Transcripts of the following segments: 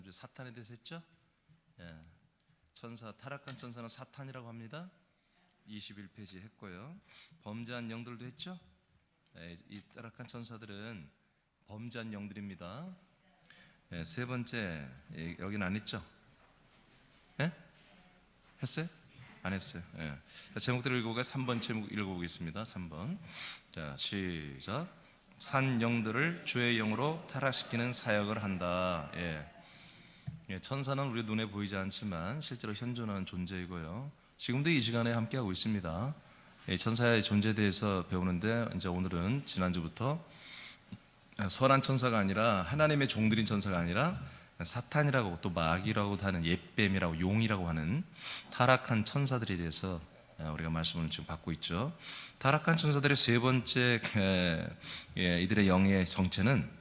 지난주에 사탄에 대해서 했죠? 예. 천사, 타락한 천사는 사탄이라고 합니다. 21페이지 했고요. 범죄한 영들도 했죠? 예, 이 타락한 천사들은 범죄한 영들입니다. 예, 세 번째, 여기는 안 했죠? 예? 했어요? 안 했어요. 예. 자, 제목대로 읽어보고 3번 제목 읽어보겠습니다. 3번. 자, 시작. 산 영들을 주의 영으로 타락시키는 사역을 한다. 예, 천사는 우리 눈에 보이지 않지만 실제로 현존하는 존재이고요. 지금도 이 시간에 함께하고 있습니다. 천사의 존재에 대해서 배우는데 이제 오늘은 지난주부터 선한 천사가 아니라 하나님의 종들인 천사가 아니라 사탄이라고 또 마귀라고 하는 옓뱀이라고 용이라고 하는 타락한 천사들에 대해서 우리가 말씀을 지금 받고 있죠. 타락한 천사들의 세 번째 이들의 영의 정체는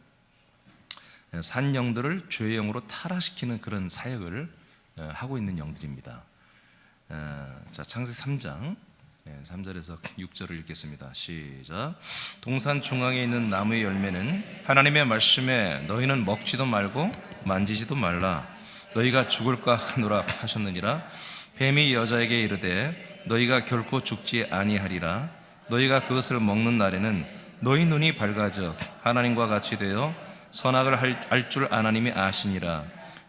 산 영들을 죄의 영으로 타락시키는 그런 사역을 하고 있는 영들입니다. 자, 창세기 3장 3절에서 6절을 읽겠습니다. 시작. 동산 중앙에 있는 나무의 열매는 하나님의 말씀에 너희는 먹지도 말고 만지지도 말라 너희가 죽을까 하노라 하셨느니라. 뱀이 여자에게 이르되 너희가 결코 죽지 아니하리라. 너희가 그것을 먹는 날에는 너희 눈이 밝아져 하나님과 같이 되어 선악을 알 줄 하나님이 아시니라.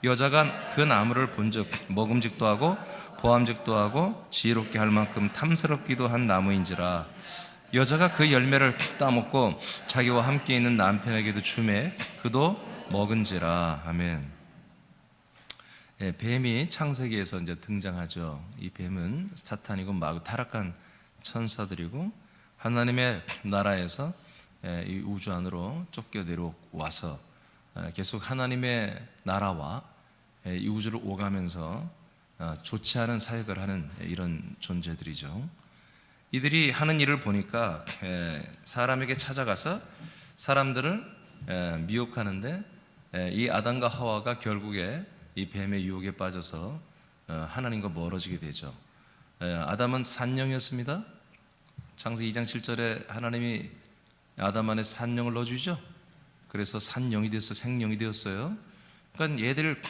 여자가 그 나무를 본즉 먹음직도 하고 보암직도 하고 지혜롭게 할 만큼 탐스럽기도 한 나무인지라. 여자가 그 열매를 따먹고 자기와 함께 있는 남편에게도 주매 그도 먹은지라. 아멘. 뱀이 창세기에서 이제 등장하죠. 이 뱀은 사탄이고 마귀 타락한 천사들이고 하나님의 나라에서 이 우주 안으로 쫓겨 내려와서 계속 하나님의 나라와 이 우주를 오가면서 좋지 않은 사역을 하는 이런 존재들이죠. 이들이 하는 일을 보니까 사람에게 찾아가서 사람들을 미혹하는데 이 아담과 하와가 결국에 이 뱀의 유혹에 빠져서 하나님과 멀어지게 되죠. 아담은 산영이었습니다. 창세기 2장 7절에 하나님이 아담 안에 산영을 넣어주죠. 그래서 산영이 되었어요. 생영이 되었어요. 그러니까 얘들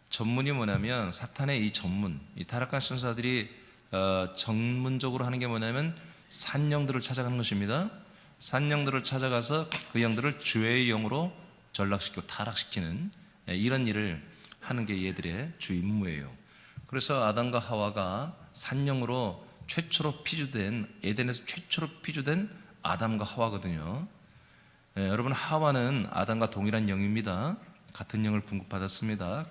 전문이 뭐냐면 사탄의 이 전문, 이 타락한 천사들이 전문적으로 하는 게 뭐냐면 산영들을 찾아가는 것입니다. 산영들을 찾아가서 그 영들을 죄의 영으로 전락시키고 타락시키는 이런 일을 하는 게 얘들의 주 임무예요. 그래서 아담과 하와가 산영으로 최초로 피조된, 에덴에서 최초로 피조된 아담과 하와거든요. 여러분, 하와는 아담과 동일한 영입니다. 같은 영을 분급받았습니다.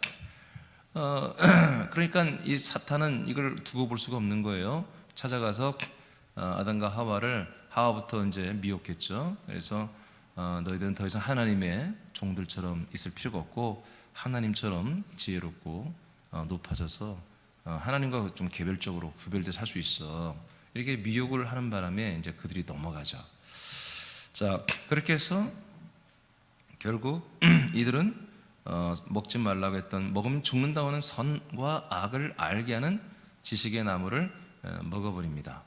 그러니까 이 사탄은 이걸 두고 볼 수가 없는 거예요. 찾아가서 아담과 하와부터 이제 미혹했죠. 그래서 너희들은 더 이상 하나님의 종들처럼 있을 필요가 없고 하나님처럼 지혜롭고 높아져서 하나님과 좀 개별적으로 구별돼 살 수 있어. 이렇게 미혹을 하는 바람에 이제 그들이 넘어가죠. 자, 그렇게 해서 결국 이들은 먹지 말라고 했던 먹으면 죽는다고 하는 선과 악을 알게 하는 지식의 나무를 먹어버립니다.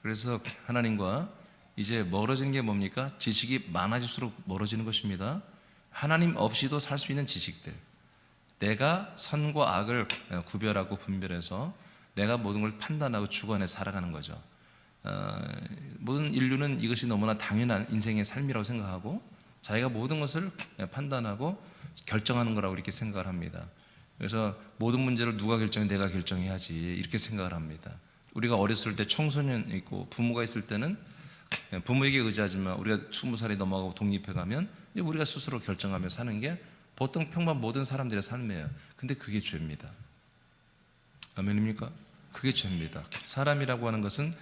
그래서 하나님과 이제 멀어지는 게 뭡니까? 지식이 많아질수록 멀어지는 것입니다. 하나님 없이도 살 수 있는 지식들, 내가 선과 악을 구별하고 분별해서 내가 모든 걸 판단하고 주관해 살아가는 거죠. 모든 인류는 이것이 너무나 당연한 인생의 삶이라고 생각하고 자기가 모든 것을 판단하고 결정하는 거라고 이렇게 생각을 합니다. 그래서 모든 문제를 누가 결정해? 내가 결정해야지 이렇게 생각을 합니다. 우리가 어렸을 때 청소년 있고 부모가 있을 때는 부모에게 의지하지만 우리가 20살이 넘어가고 독립해 가면 우리가 스스로 결정하며 사는 게 보통 평범한 모든 사람들의 삶이에요. 근데 그게 죄입니다. 아멘입니까? 그게 죄입니다. 사람이라고 하는 것은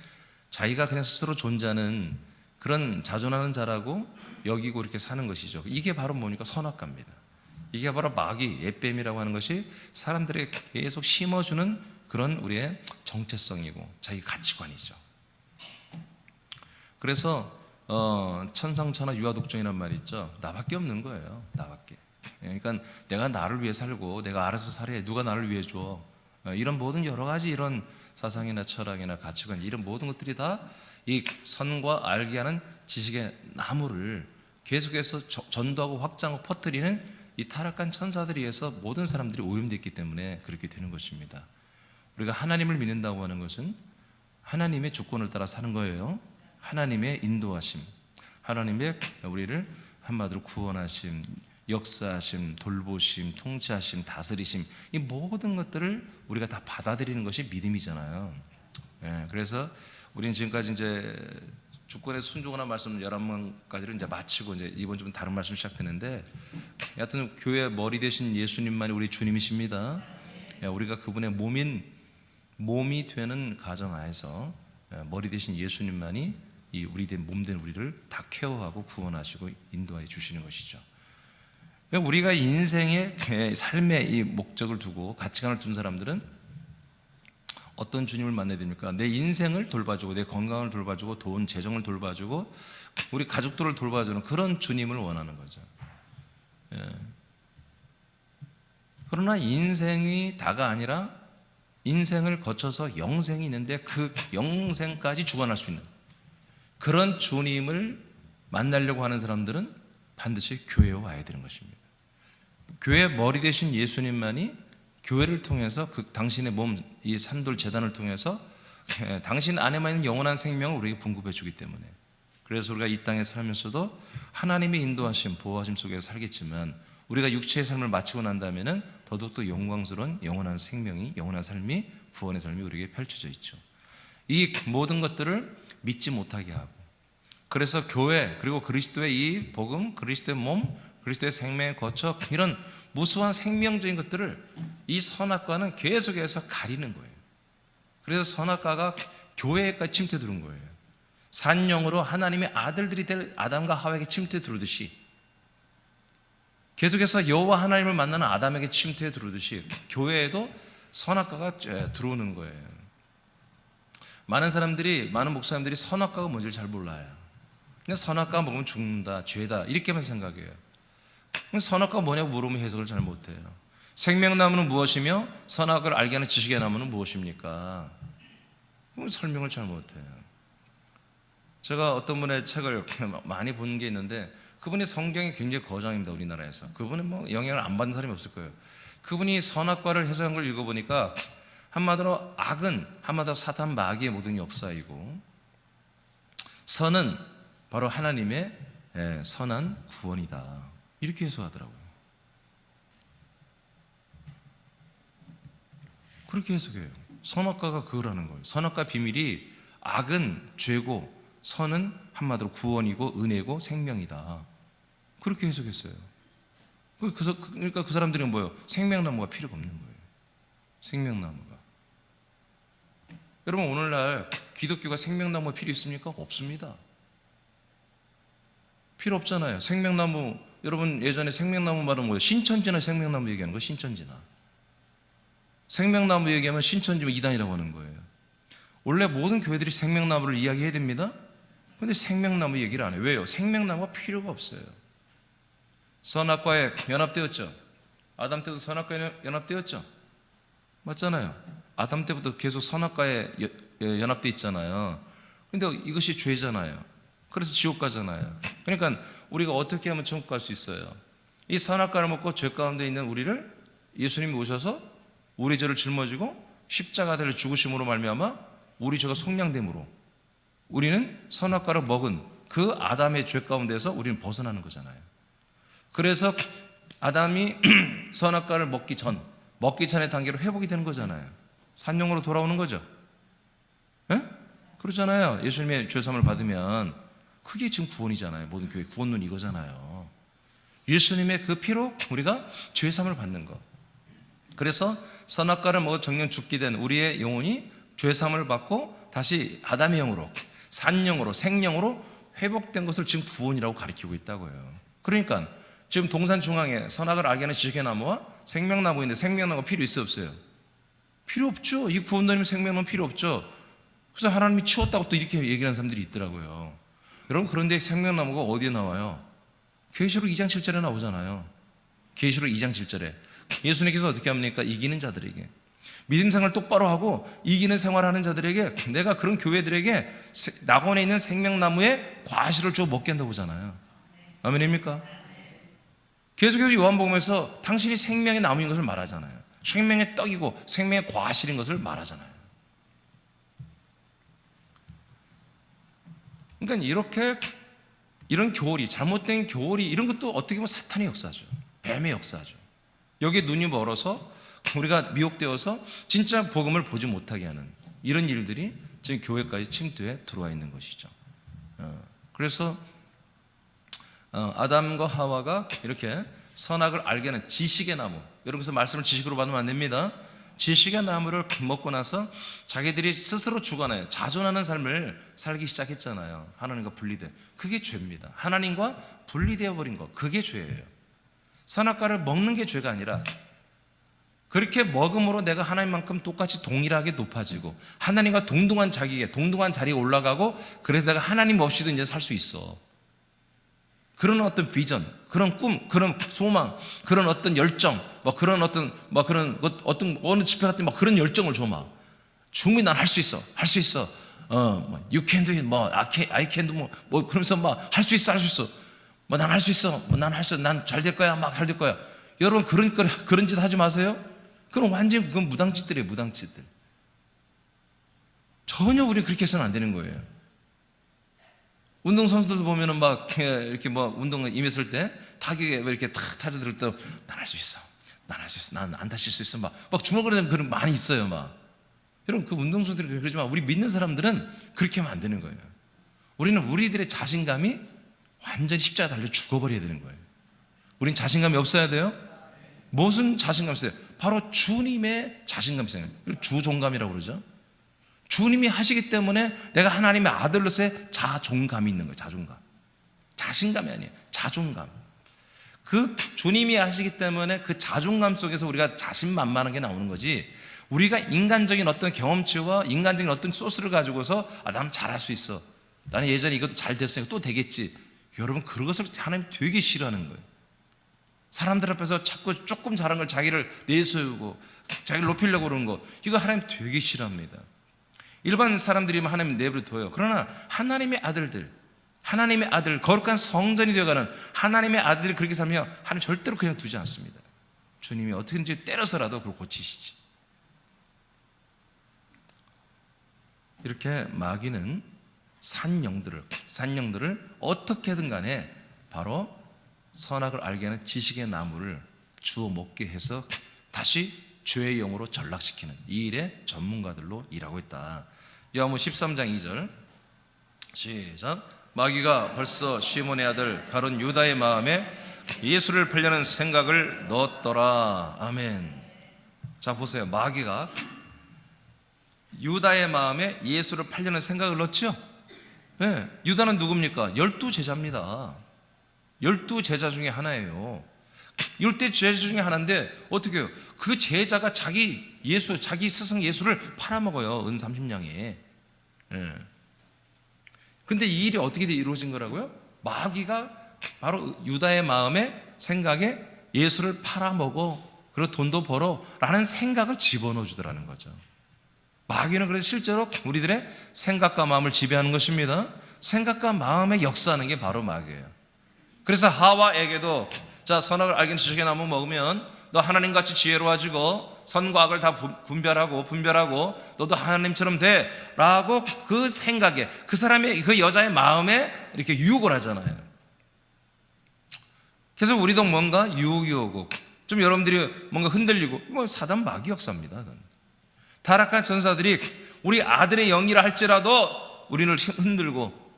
자기가 그냥 스스로 존재하는 그런 자존하는 자라고 여기고 이렇게 사는 것이죠. 이게 바로 뭐니까 선악과입니다. 이게 바로 마귀, 옓뱀이라고 하는 것이 사람들에게 계속 심어주는 그런 우리의 정체성이고 자기 가치관이죠. 그래서 천상천하 유아독존이란 말이 있죠. 나밖에 없는 거예요. 나밖에. 그러니까 내가 나를 위해 살고 내가 알아서 살아야 누가 나를 위해 줘. 이런 모든 여러 가지 이런 사상이나 철학이나 가치관 이런 모든 것들이 다 이 선과 알게 하는 지식의 나무를 계속해서 전도하고 확장하고 퍼뜨리는 이 타락한 천사들에 의해서 모든 사람들이 오염됐기 때문에 그렇게 되는 것입니다. 우리가 하나님을 믿는다고 하는 것은 하나님의 주권을 따라 사는 거예요. 하나님의 인도하심, 하나님의 우리를 한마디로 구원하심, 역사하심, 돌보심, 통치하심, 다스리심, 이 모든 것들을 우리가 다 받아들이는 것이 믿음이잖아요. 그래서 우리는 지금까지 이제 주권에 순종하는 말씀 11가지를 이제 마치고 이제 이번 주는 다른 말씀 시작되는데, 여하튼 교회 머리 되신 예수님만이 우리 주님이십니다. 우리가 그분의 몸이 되는 가정 안에서 머리 되신 예수님만이 이 우리 된 몸 된 우리를 다 케어하고 구원하시고 인도해 주시는 것이죠. 그러니까 우리가 인생의 삶의 이 목적을 두고 가치관을 둔 사람들은 어떤 주님을 만나야 됩니까? 내 인생을 돌봐주고 내 건강을 돌봐주고 돈, 재정을 돌봐주고 우리 가족들을 돌봐주는 그런 주님을 원하는 거죠. 그러나 인생이 다가 아니라 인생을 거쳐서 영생이 있는데 그 영생까지 주관할 수 있는 그런 주님을 만나려고 하는 사람들은 반드시 교회에 와야 되는 것입니다. 교회 머리 되신 예수님만이 교회를 통해서 당신의 몸, 이 산돌 재단을 통해서 당신 안에만 있는 영원한 생명을 우리에게 공급해 주기 때문에, 그래서 우리가 이 땅에 살면서도 하나님의 인도하심, 보호하심 속에서 살겠지만 우리가 육체의 삶을 마치고 난다면은 더더욱더 영광스러운 영원한 생명이, 영원한 삶이, 구원의 삶이 우리에게 펼쳐져 있죠. 이 모든 것들을 믿지 못하게 하고, 그래서 교회 그리고 그리스도의 이 복음, 그리스도의 몸, 그리스도의 생명의 거처, 이런 무수한 생명적인 것들을 이 선악과는 계속해서 가리는 거예요. 그래서 선악과가 교회에까지 침투 들어온 거예요. 산영으로 하나님의 아들들이 될 아담과 하와에게 침투 들어오듯이, 계속해서 여호와 하나님을 만나는 아담에게 침투해 들어오듯이 교회에도 선악과가 들어오는 거예요. 많은 목사님들이 선악과가 뭔지를 잘 몰라요. 그냥 선악과 먹으면 죽는다, 죄다, 이렇게만 생각해요. 선악과가 뭐냐고 물으면 해석을 잘 못해요. 생명나무는 무엇이며 선악과를 알게 하는 지식의 나무는 무엇입니까? 설명을 잘 못해요. 제가 어떤 분의 책을 많이 본 게 있는데, 그분이 성경이 굉장히 거장입니다. 우리나라에서 그분은 뭐 영향을 안 받는 사람이 없을 거예요. 그분이 선악과를 해석한 걸 읽어보니까 한마디로 악은 한마디로 사탄 마귀의 모든 역사이고, 선은 바로 하나님의 선한 구원이다, 이렇게 해석하더라고요. 그렇게 해석해요. 선악과가 그거라는 거예요. 선악과 비밀이 악은 죄고 선은 한마디로 구원이고 은혜고 생명이다, 그렇게 해석했어요. 그러니까 그 사람들은 뭐예요? 생명나무가 필요가 없는 거예요. 생명나무가. 여러분, 오늘날 기독교가 생명나무가 필요 있습니까? 없습니다. 필요 없잖아요. 생명나무, 여러분 예전에 생명나무 말은 뭐예요? 신천지나 생명나무 얘기하는 거, 신천지나. 생명나무 얘기하면 신천지면 이단이라고 하는 거예요. 원래 모든 교회들이 생명나무를 이야기해야 됩니다. 근데 생명나무 얘기를 안 해요. 왜요? 생명나무가 필요가 없어요. 선악과에 연합되었죠. 아담 때도 선악과에 연합되었죠. 맞잖아요. 아담 때부터 계속 선악과에 연합되어 있잖아요. 근데 이것이 죄잖아요. 그래서 지옥 가잖아요. 그러니까 우리가 어떻게 하면 천국 갈 수 있어요? 이 선악과를 먹고 죄 가운데 있는 우리를 예수님이 오셔서 우리 죄를 짊어지고 십자가를 죽으심으로 말미암아 우리 죄가 속량됨으로 우리는 선악과를 먹은 그 아담의 죄 가운데서 우리는 벗어나는 거잖아요. 그래서 아담이 선악과를 먹기 전의 단계로 회복이 되는 거잖아요. 산용으로 돌아오는 거죠. 예? 그렇잖아요. 예수님의 죄사함을 받으면 그게 지금 구원이잖아요. 모든 교회 구원론 이거잖아요. 예수님의 그 피로 우리가 죄사함을 받는 것. 그래서 선악과를 먹어 정령 죽게 된 우리의 영혼이 죄사함을 받고 다시 아담의 영으로, 산영으로, 생명으로 회복된 것을 지금 구원이라고 가리키고 있다고요. 그러니까 지금 동산 중앙에 선악을 알게 하는 지식의 나무와 생명나무인데 생명나무가 필요 있어요, 없어요? 필요 없죠. 이 구원되는 생명나무 필요 없죠. 그래서 하나님이 치웠다고 또 이렇게 얘기하는 사람들이 있더라고요. 여러분, 그런데 생명나무가 어디에 나와요? 계시록 2장 7절에 나오잖아요. 계시록 2장 7절에 예수님께서 어떻게 합니까? 이기는 자들에게, 믿음 생활을 똑바로 하고 이기는 생활하는 자들에게 내가 그런 교회들에게 낙원에 있는 생명나무의 과실을 줘 먹게 한다고 하잖아요. 아멘입니까? 계속해서 요한복음에서 당신이 생명의 나무인 것을 말하잖아요. 생명의 떡이고 생명의 과실인 것을 말하잖아요. 그러니까 이런 교리, 잘못된 교리, 이런 것도 어떻게 보면 사탄의 역사죠. 뱀의 역사죠. 여기에 눈이 멀어서 우리가 미혹되어서 진짜 복음을 보지 못하게 하는 이런 일들이 지금 교회까지 침투해 들어와 있는 것이죠. 그래서 아담과 하와가 이렇게 선악을 알게 하는 지식의 나무, 여러분께서 말씀을 지식으로 받으면 안 됩니다. 지식의 나무를 먹고 나서 자기들이 스스로 주관하여 자존하는 삶을 살기 시작했잖아요. 하나님과 분리돼. 그게 죄입니다. 하나님과 분리되어 버린 거, 그게 죄예요. 선악과를 먹는 게 죄가 아니라 그렇게 먹음으로 내가 하나님만큼 똑같이 동일하게 높아지고 하나님과 동등한 자리에 올라가고, 그래서 내가 하나님 없이도 이제 살 수 있어. 그런 어떤 비전, 그런 꿈, 그런 소망, 그런 어떤 열정, 그런 어떤 어느 집회 같은 그런 열정을 줘. 충분히 난 할 수 있어. You can do it. I can do 그러면서 할 수 있어. 난 할 수 있어. 난 잘 될 거야. 잘 될 거야. 여러분 그런 짓 하지 마세요. 그럼 완전히 그건 무당짓들이에요. 무당짓들. 전혀 우리 그렇게 해서는 안 되는 거예요. 운동선수들도 보면은 이렇게 운동에 임했을 때 타격에 이렇게 탁 타자 들을 때 난 할 수 있어. 난 안 다칠 수 있어. 주먹거리는 그런 많이 있어요. 여러분 그 운동선수들이 그러지만 우리 믿는 사람들은 그렇게 하면 안 되는 거예요. 우리는 우리들의 자신감이 완전히 십자가 달려 죽어버려야 되는 거예요. 우린 자신감이 없어야 돼요. 무슨 자신감이 있어요? 바로 주님의 자신감이 있어요. 주종감이라고 그러죠. 주님이 하시기 때문에 내가 하나님의 아들로서의 자존감이 있는 거예요. 자존감. 자신감이 아니에요. 자존감. 그 주님이 하시기 때문에 그 자존감 속에서 우리가 자신만만한 게 나오는 거지, 우리가 인간적인 어떤 경험치와 인간적인 어떤 소스를 가지고서 나는 잘할 수 있어, 나는 예전에 이것도 잘 됐으니까 또 되겠지. 여러분 그것을 하나님 되게 싫어하는 거예요. 사람들 앞에서 자꾸 조금 잘한 걸 자기를 내세우고 자기를 높이려고 그러는 거, 이거 하나님 되게 싫어합니다. 일반 사람들이면 하나님 내버려둬요. 그러나 하나님의 아들, 거룩한 성전이 되어가는 하나님의 아들들이 그렇게 살면 하나님 절대로 그냥 두지 않습니다. 주님이 어떻게든지 때려서라도 그걸 고치시지. 이렇게 마귀는 산영들을 어떻게든 간에 바로 선악을 알게 하는 지식의 나무를 주워 먹게 해서 다시 죄의 영으로 전락시키는 이 일의 전문가들로 일하고 있다. 요한복음 13장 2절 시작. 마귀가 벌써 시몬의 아들 가룟 유다의 마음에 예수를 팔려는 생각을 넣었더라. 아멘. 자 보세요. 마귀가 유다의 마음에 예수를 팔려는 생각을 넣었죠. 네. 유다는 누굽니까? 12제자입니다. 12제자 중에 하나예요. 12제자 중에 하나인데 어떻게 해요? 그 제자가 자기 스승 예수를 팔아먹어요. 은 30냥에. 근데 이 일이 어떻게 이루어진 거라고요? 마귀가 바로 유다의 마음에 생각에 예수를 팔아먹어, 그리고 돈도 벌어 라는 생각을 집어넣어 주더라는 거죠. 마귀는 그래서 실제로 우리들의 생각과 마음을 지배하는 것입니다. 생각과 마음의 역사하는 게 바로 마귀예요. 그래서 하와에게도 자, 선악을 알게 하는 지식의 나무 먹으면 너 하나님같이 지혜로워지고 선과 악을 다 분별하고 너도 하나님처럼 돼 라고 그 생각에, 그 사람의, 그 여자의 마음에 이렇게 유혹을 하잖아요. 그래서 우리도 뭔가 유혹이 오고 좀 여러분들이 뭔가 흔들리고, 사단 마귀 역사입니다. 타락한 전사들이 우리 아들의 영이라 할지라도 우리를 흔들고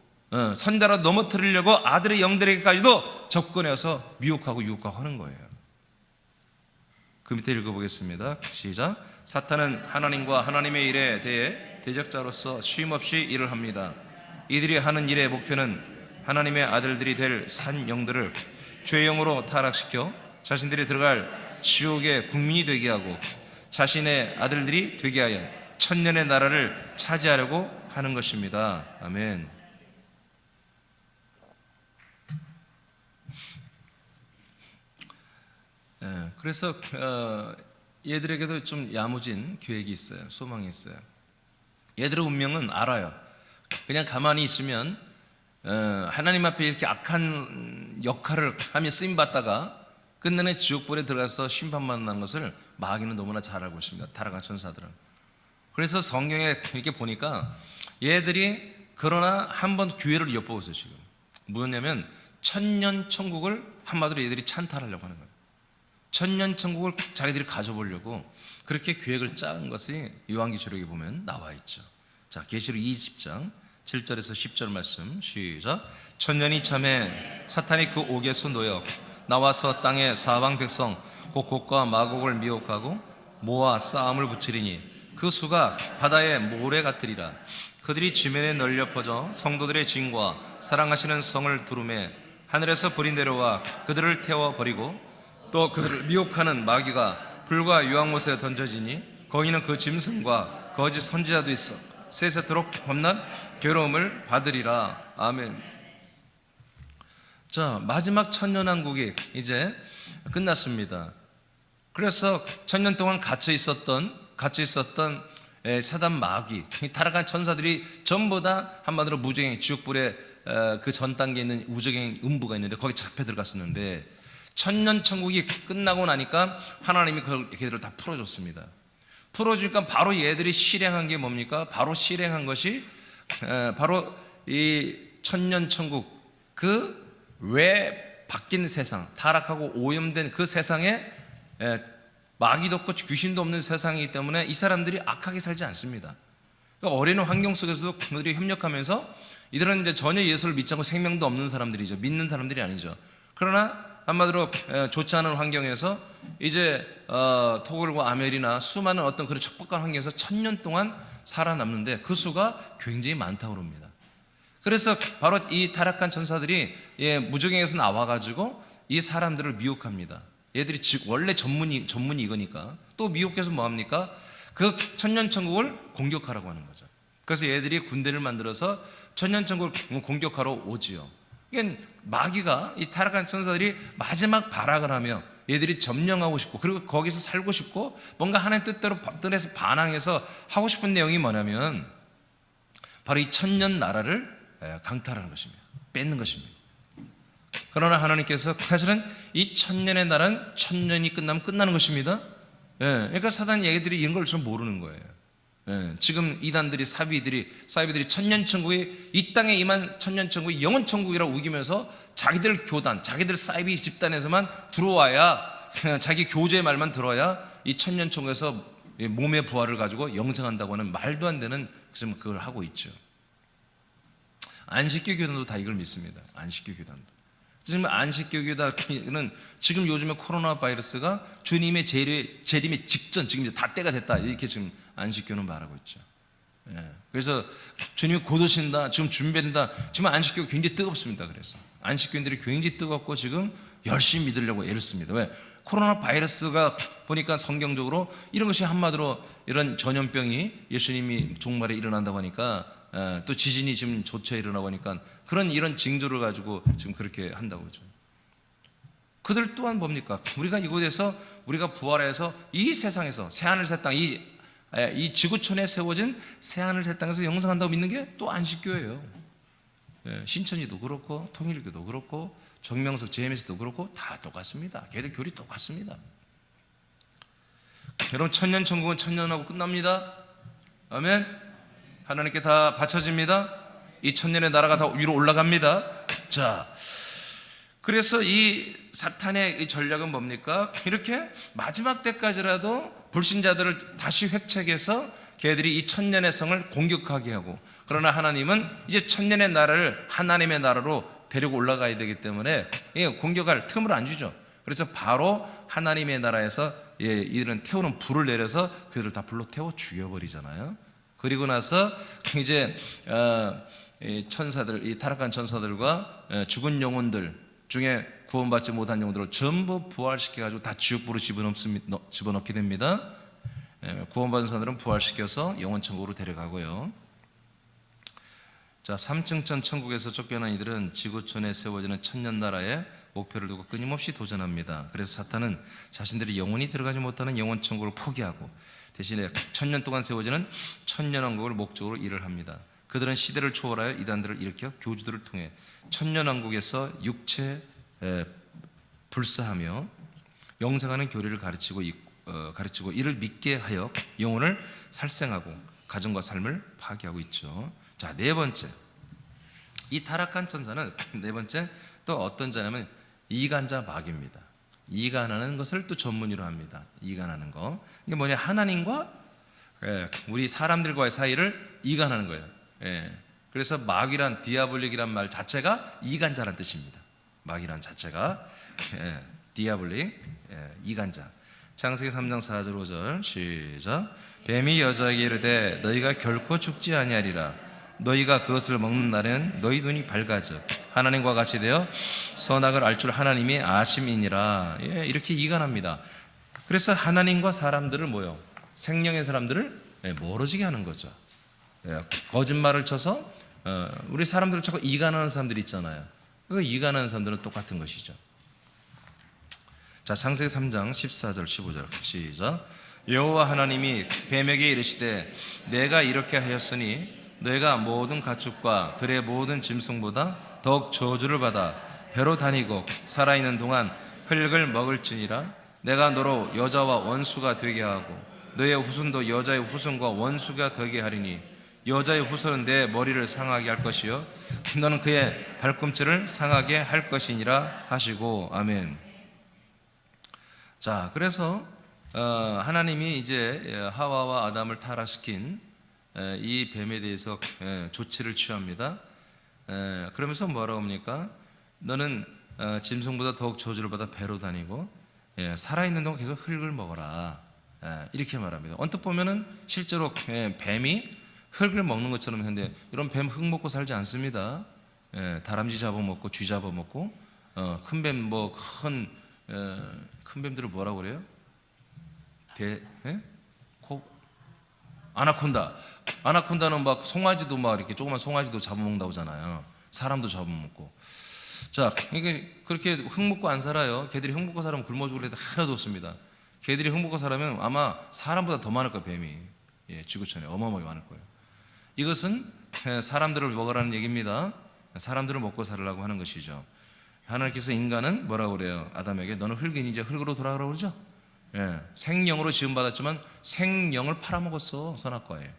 선자로 넘어뜨리려고 아들의 영들에게까지도 접근해서 미혹하고 유혹하고 하는 거예요. 그 밑에 읽어보겠습니다. 시작. 사탄은 하나님과 하나님의 일에 대해 대적자로서 쉼없이 일을 합니다. 이들이 하는 일의 목표는 하나님의 아들들이 될 산 영들을 죄의 영으로 타락시켜 자신들이 들어갈 지옥의 국민이 되게 하고 자신의 아들들이 되게 하여 천년의 나라를 차지하려고 하는 것입니다. 아멘. 그래서 얘들에게도 좀 야무진 계획이 있어요. 소망이 있어요. 얘들의 운명은 알아요. 그냥 가만히 있으면 하나님 앞에 이렇게 악한 역할을 하며 쓰임받다가 끝내는 지옥불에 들어가서 심판받는 것을 마귀는 너무나 잘 알고 있습니다. 타락한 천사들은. 그래서 성경에 이렇게 보니까 얘들이 그러나 한 번 기회를 엿보았어요. 지금 뭐였냐면 천년 천국을 한마디로 얘들이 찬탈하려고 하는 거예요. 천년 천국을 자기들이 가져보려고 그렇게 계획을 짠 것이 요한계시록에 보면 나와 있죠. 자, 계시록 20장 7절에서 10절 말씀 시작. 천년이 참에 사탄이 그 옥에서 놓여 나와서 땅의 사방 백성 곡곡과 마곡을 미혹하고 모아 싸움을 붙이리니 그 수가 바다의 모래 같으리라. 그들이 지면에 널려 퍼져 성도들의 진과 사랑하시는 성을 두루매 하늘에서 불이 내려와 그들을 태워버리고 또 그들을 미혹하는 마귀가 불과 유황못에 던져지니 거기는 그 짐승과 거짓 선지자도 있어 세세토록 험난 괴로움을 받으리라. 아멘. 자, 마지막 천년왕국이 이제 끝났습니다. 그래서 천년 동안 갇혀 있었던 사단 마귀, 타락한 천사들이 전부 다 한마디로 무저행 지옥불에 그 전 단계에 있는 무저행 음부가 있는데 거기 잡혀 들어갔었는데 천년 천국이 끝나고 나니까 하나님이 걔들을 다 풀어줬습니다. 풀어주니까 바로 얘들이 실행한 게 뭡니까? 바로 실행한 것이 바로 이 천년 천국 그 왜 바뀐 세상, 타락하고 오염된 그 세상에 마귀도 없고 귀신도 없는 세상이기 때문에 이 사람들이 악하게 살지 않습니다. 그러니까 어려운 환경 속에서도 그들이 협력하면서 이들은 이제 전혀 예수를 믿지 않고 생명도 없는 사람들이죠. 믿는 사람들이 아니죠. 그러나 한마디로 좋지 않은 환경에서 이제 토굴과 아멜이나 수많은 어떤 그런 척박한 환경에서 천년 동안 살아남는데 그 수가 굉장히 많다고 합니다. 그래서 바로 이 타락한 천사들이 무저갱에서 나와가지고 이 사람들을 미혹합니다. 얘들이 원래 전문이 이거니까 또 미혹해서 뭐합니까? 그 천년천국을 공격하라고 하는 거죠. 그래서 얘들이 군대를 만들어서 천년천국을 공격하러 오지요. 이게 마귀가 이 타락한 천사들이 마지막 발악을 하며 얘들이 점령하고 싶고 그리고 거기서 살고 싶고 뭔가 하나님 뜻에서 반항해서 하고 싶은 내용이 뭐냐면 바로 이 천년 나라를 강탈하는 것입니다. 뺏는 것입니다. 그러나 하나님께서 사실은 이 천년의 나라는 천년이 끝나면 끝나는 것입니다. 그러니까 사단 얘기들이 이런 걸 좀 모르는 거예요. 지금 이단들이 사비들이 천년천국이 이 땅에 임한 천년천국이 영원천국이라고 우기면서 자기들 교단, 자기들 사이비 집단에서만 들어와야 자기 교주의 말만 들어야 이 천년천국에서 몸의 부활을 가지고 영생한다고 하는 말도 안 되는 지금 그걸 하고 있죠. 안식교 교단도 다 이걸 믿습니다. 안식교 교단도. 지금 안식교 교단은 지금 요즘에 코로나 바이러스가 주님의 재림의 직전, 지금 이제 다 때가 됐다 이렇게 지금 안식교는 말하고 있죠. 그래서 주님이 곧 오신다, 지금 준비된다. 지금 안식교가 굉장히 뜨겁습니다. 그래서 안식교인들이 굉장히 뜨겁고 지금 열심히 믿으려고 애를 씁니다. 왜? 코로나 바이러스가 보니까 성경적으로 이런 것이 한마디로 이런 전염병이 예수님이 종말에 일어난다고 하니까 또 지진이 지금 조차 일어나고 하니까 이런 징조를 가지고 지금 그렇게 한다고 하죠. 그들 또한 뭡니까? 우리가 이곳에서 우리가 부활해서 이 세상에서 새하늘 새 땅, 이 지구촌에 세워진 새하늘 새 땅에서 영생한다고 믿는 게 또 안식교예요. 신천지도 그렇고 통일교도 그렇고 정명석 JMS도 그렇고 다 똑같습니다. 걔들 교리 똑같습니다. 여러분 천년천국은 천년하고 끝납니다. 아멘. 하나님께 다 바쳐집니다. 이 천년의 나라가 다 위로 올라갑니다. 자, 그래서 이 사탄의 이 전략은 뭡니까? 이렇게 마지막 때까지라도 불신자들을 다시 획책해서 걔들이 이 천년의 성을 공격하게 하고, 그러나 하나님은 이제 천년의 나라를 하나님의 나라로 데리고 올라가야 되기 때문에 공격할 틈을 안 주죠. 그래서 바로 하나님의 나라에서 이들은 태우는 불을 내려서 그들을 다 불로 태워 죽여버리잖아요. 그리고 나서 이제 천사들, 이 타락한 천사들과 죽은 영혼들 중에 구원받지 못한 영혼들을 전부 부활시켜가지고 다 지옥불로 집어넣게 됩니다. 구원받은 사람들은 부활시켜서 영원천국으로 데려가고요. 자, 3층천 천국에서 쫓겨난 이들은 지구촌에 세워지는 천년나라의 목표를 두고 끊임없이 도전합니다. 그래서 사탄은 자신들이 영원히 들어가지 못하는 영원천국을 포기하고 대신에 천년 동안 세워지는 천년왕국을 목적으로 일을 합니다. 그들은 시대를 초월하여 이단들을 일으켜 교주들을 통해 천년왕국에서 육체 불사하며 영생하는 교리를 가르치고 이를 믿게 하여 영혼을 살생하고 가정과 삶을 파괴하고 있죠. 자, 네 번째, 이 타락한 천사는 네 번째 또 어떤 자냐면 이간자 마귀입니다. 이간하는 것을 또 전문으로 합니다. 이간하는 거, 이게 뭐냐, 하나님과 우리 사람들과의 사이를 이간하는 거예요. 그래서 마귀란, 디아볼릭이란 말 자체가 이간자란 뜻입니다. 마귀란 자체가 디아볼릭, 이간자. 창세기 3장 4절 5절 시작. 뱀이 여자에게 이르되 너희가 결코 죽지 아니하리라. 너희가 그것을 먹는 날에는 너희 눈이 밝아져 하나님과 같이 되어 선악을 알 줄 하나님이 아심이니라. 이렇게 이간합니다. 그래서 하나님과 사람들을 뭐요? 생명의 사람들을 멀어지게 하는 거죠. 거짓말을 쳐서 우리 사람들을 자꾸 이간하는 사람들이 있잖아요. 그 이간하는 사람들은 똑같은 것이죠. 자, 창세기 3장 14절 15절 시작. 여호와 하나님이 뱀에게 이르시되 내가 이렇게 하였으니 너희가 모든 가축과 들의 모든 짐승보다 더욱 저주를 받아 배로 다니고 살아있는 동안 흙을 먹을지니라. 내가 너로 여자와 원수가 되게 하고 너의 후손도 여자의 후손과 원수가 되게 하리니 여자의 후손은 내 머리를 상하게 할 것이요 너는 그의 발꿈치를 상하게 할 것이니라 하시고. 아멘. 자, 그래서 하나님이 이제 하와와 아담을 타락시킨 이 뱀에 대해서 조치를 취합니다. 그러면서 뭐라고 합니까? 너는 짐승보다 더욱 저주를 받아 배로 다니고 살아있는 동안 계속 흙을 먹어라. 이렇게 말합니다. 언뜻 보면은 실제로 뱀이 흙을 먹는 것처럼 했는데 이런 뱀 흙 먹고 살지 않습니다. 다람쥐 잡아먹고 쥐 잡아먹고 큰 뱀 큰 뱀들을 뭐라고 그래요? 아나콘다는 막 송아지도 막 이렇게 조그만 송아지도 잡아먹는다고 하잖아요. 사람도 잡아먹고. 자, 이게 그렇게 흙 먹고 안 살아요. 개들이 흙 먹고 살면 굶어 죽을 애들 하나도 없습니다. 개들이 흙 먹고 살면 아마 사람보다 더 많을 거예요. 뱀이 지구촌에 어마어마하게 많을 거예요. 이것은 사람들을 먹으라는 얘기입니다. 사람들을 먹고 살으라고 하는 것이죠. 하나님께서 인간은 뭐라고 그래요? 아담에게 너는 흙이니 이제 흙으로 돌아가라고 그러죠. 생명으로 지음받았지만 생명을 팔아먹었어. 선악과에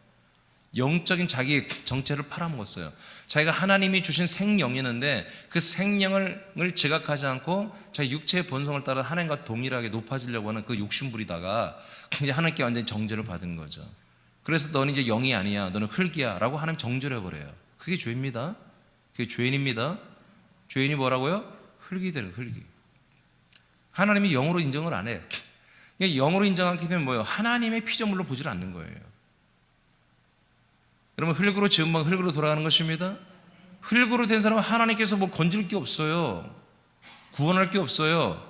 영적인 자기 정체를 팔아먹었어요. 자기가 하나님이 주신 생명이었는데 그 생명을 지각하지 않고 자기 육체의 본성을 따라 하나님과 동일하게 높아지려고 하는 그 욕심부리다가 이제 하나님께 완전히 정죄를 받은 거죠. 그래서 너는 이제 영이 아니야, 너는 흙이야 라고 하나님 정죄를 해버려요. 그게 죄입니다. 그게 죄인입니다. 죄인이 뭐라고요? 흙이 되는, 흙이. 하나님이 영으로 인정을 안 해요. 영으로 인정하게 되면 뭐예요? 하나님의 피조물로 보질 않는 거예요. 여러분, 흙으로 지은 방 흙으로 돌아가는 것입니다. 흙으로 된 사람은 하나님께서 뭐 건질 게 없어요. 구원할 게 없어요.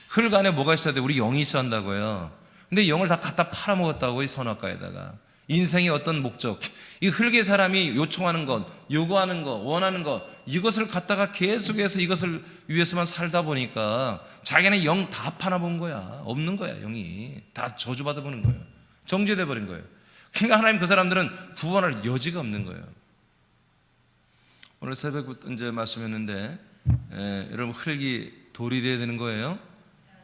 흙 안에 뭐가 있어야 돼? 우리 영이 있어야 한다고요. 근데 영을 다 갖다 팔아먹었다고, 이 선악과에다가. 인생의 어떤 목적, 이 흙의 사람이 요청하는 것, 요구하는 것, 원하는 것, 이것을 갖다가 계속해서 이것을 위해서만 살다 보니까 자기는 영 다 팔아본 거야. 없는 거야. 영이 다 저주받아보는 거예요. 정죄돼 버린 거예요. 그러니까 하나님 그 사람들은 구원할 여지가 없는 거예요. 오늘 새벽부터 이제 말씀했는데 여러분, 흙이 돌이 돼야 되는 거예요.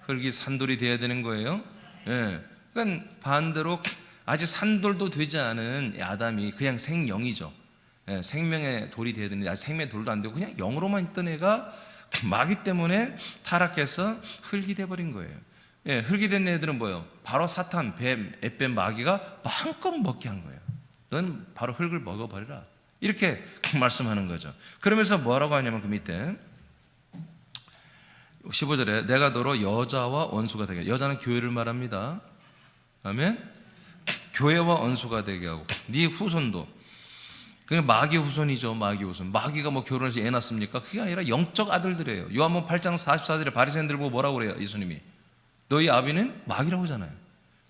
흙이 산돌이 돼야 되는 거예요. 그러니까 반대로 아직 산돌도 되지 않은 아담이 그냥 생영이죠. 생명의 돌이 돼야 되는데 아직 생명의 돌도 안 되고 그냥 영으로만 있던 애가 마귀 때문에 타락해서 흙이 돼버린 거예요. 흙이 된 애들은 뭐예요? 바로 사탄, 뱀, 앳뱀, 마귀가 마음껏 먹게 한 거예요. 넌 바로 흙을 먹어버리라. 이렇게 말씀하는 거죠. 그러면서 뭐라고 하냐면 그 밑에 15절에 내가 너로 여자와 원수가 되게, 여자는 교회를 말합니다. 아멘. 교회와 원수가 되게 하고 네 후손도, 그냥 마귀 후손이죠. 마귀 후손. 마귀가 뭐 결혼해서 애 낳습니까? 그게 아니라 영적 아들들이에요. 요한복음 8장 44절에 바리새인들 보고 뭐라고 그래요? 예수님이 너희 아비는 마귀라고 하잖아요.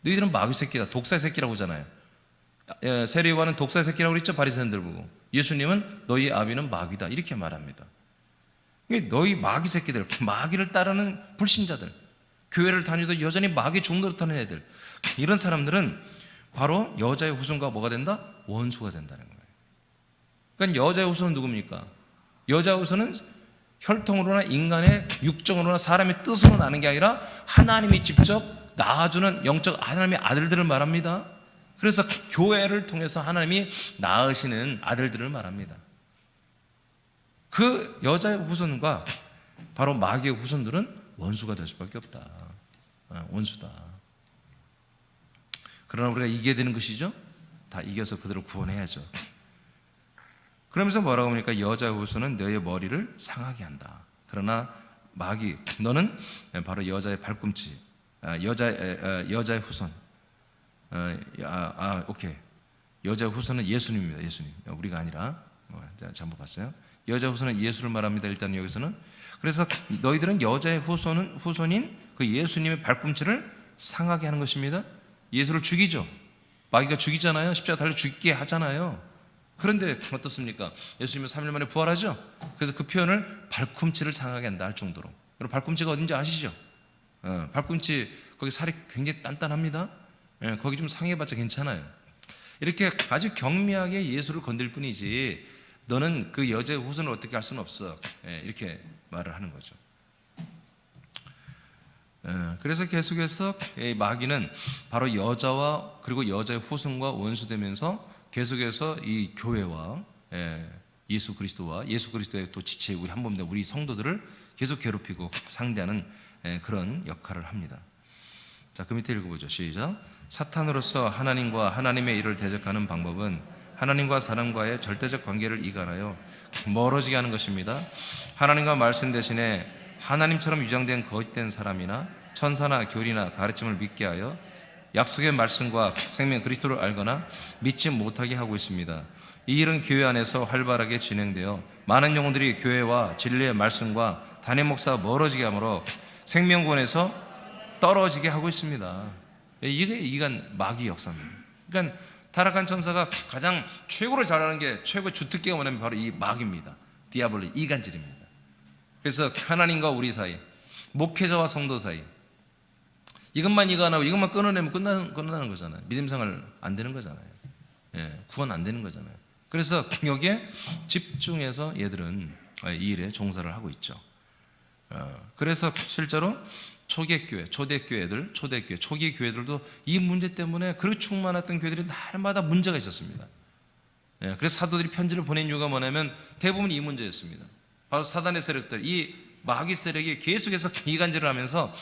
너희들은 마귀 새끼다, 독사의 새끼라고 하잖아요. 세례요한은 독사의 새끼라고 그랬죠. 바리새인들 보고. 예수님은 너희 아비는 마귀다 이렇게 말합니다. 너희 마귀 새끼들, 마귀를 따르는 불신자들, 교회를 다니도 여전히 마귀 종노릇하는 애들, 이런 사람들은 바로 여자의 후손과 뭐가 된다? 원수가 된다는 거예요. 그러니까 여자의 후손은 누굽니까? 여자 후손은 혈통으로나 인간의 육정으로나 사람의 뜻으로 나는 게 아니라 하나님이 직접 낳아주는 영적 하나님의 아들들을 말합니다. 그래서 교회를 통해서 하나님이 낳으시는 아들들을 말합니다. 그 여자의 후손과 바로 마귀의 후손들은 원수가 될 수밖에 없다. 원수다. 그러나 우리가 이겨야 되는 것이죠. 다 이겨서 그들을 구원해야죠. 그러면서 뭐라고 합니까? 여자의 후손은 너의 머리를 상하게 한다. 그러나 마귀, 너는 바로 여자의 발꿈치, 여자의 후손. 오케이. 여자의 후손은 예수님입니다. 예수님. 우리가 아니라 잘못 봤어요. 여자 후손은 예수를 말합니다. 일단 여기서는. 그래서 너희들은 여자의 후손인 그 예수님의 발꿈치를 상하게 하는 것입니다. 예수를 죽이죠. 마귀가 죽이잖아요. 십자가 달려 죽게 하잖아요. 그런데 어떻습니까? 예수님은 3일 만에 부활하죠. 그래서 그 표현을 발꿈치를 상하게 한다 할 정도로. 여러분 발꿈치가 어딘지 아시죠? 발꿈치 거기 살이 굉장히 단단합니다. 거기 좀 상해봤자 괜찮아요. 이렇게 아주 경미하게 예수를 건들 뿐이지 너는 그 여자의 후손을 어떻게 할 수는 없어. 이렇게 말을 하는 거죠. 그래서 계속해서 마귀는 바로 여자와 그리고 여자의 후손과 원수되면서 계속해서 이 교회와 예수 그리스도의 또 지체 우리 한 몸된 우리 성도들을 계속 괴롭히고 상대하는 그런 역할을 합니다. 자, 그 밑에 읽어보죠. 시작. 사탄으로서 하나님과 하나님의 일을 대적하는 방법은 하나님과 사람과의 절대적 관계를 이간하여 멀어지게 하는 것입니다. 하나님과 말씀 대신에 하나님처럼 위장된 거짓된 사람이나 천사나 교리나 가르침을 믿게 하여 약속의 말씀과 생명 그리스도를 알거나 믿지 못하게 하고 있습니다. 이 일은 교회 안에서 활발하게 진행되어 많은 영혼들이 교회와 진리의 말씀과 단임 목사가 멀어지게 하므로 생명권에서 떨어지게 하고 있습니다. 이게 이간 마귀 역사입니다. 그러니까 타락한 천사가 가장 최고로 잘하는 게 최고의 주특기가 뭐냐면 바로 이 마귀입니다. 디아블로 이간질입니다. 그래서 하나님과 우리 사이, 목회자와 성도 사이 이것만 이거 안 하고 이것만 끊어내면 끝나는 거잖아요. 믿음 생활 안 되는 거잖아요. 구원 안 되는 거잖아요. 그래서 여기에 집중해서 얘들은 이 일에 종사를 하고 있죠. 그래서 실제로 초대교회 애들, 초대교회, 초기 교회들도 이 문제 때문에 그렇게 충만했던 교회들이 날마다 문제가 있었습니다. 그래서 사도들이 편지를 보낸 이유가 뭐냐면 대부분 이 문제였습니다. 바로 사단의 세력들, 이 마귀 세력이 계속해서 이간질을 하면서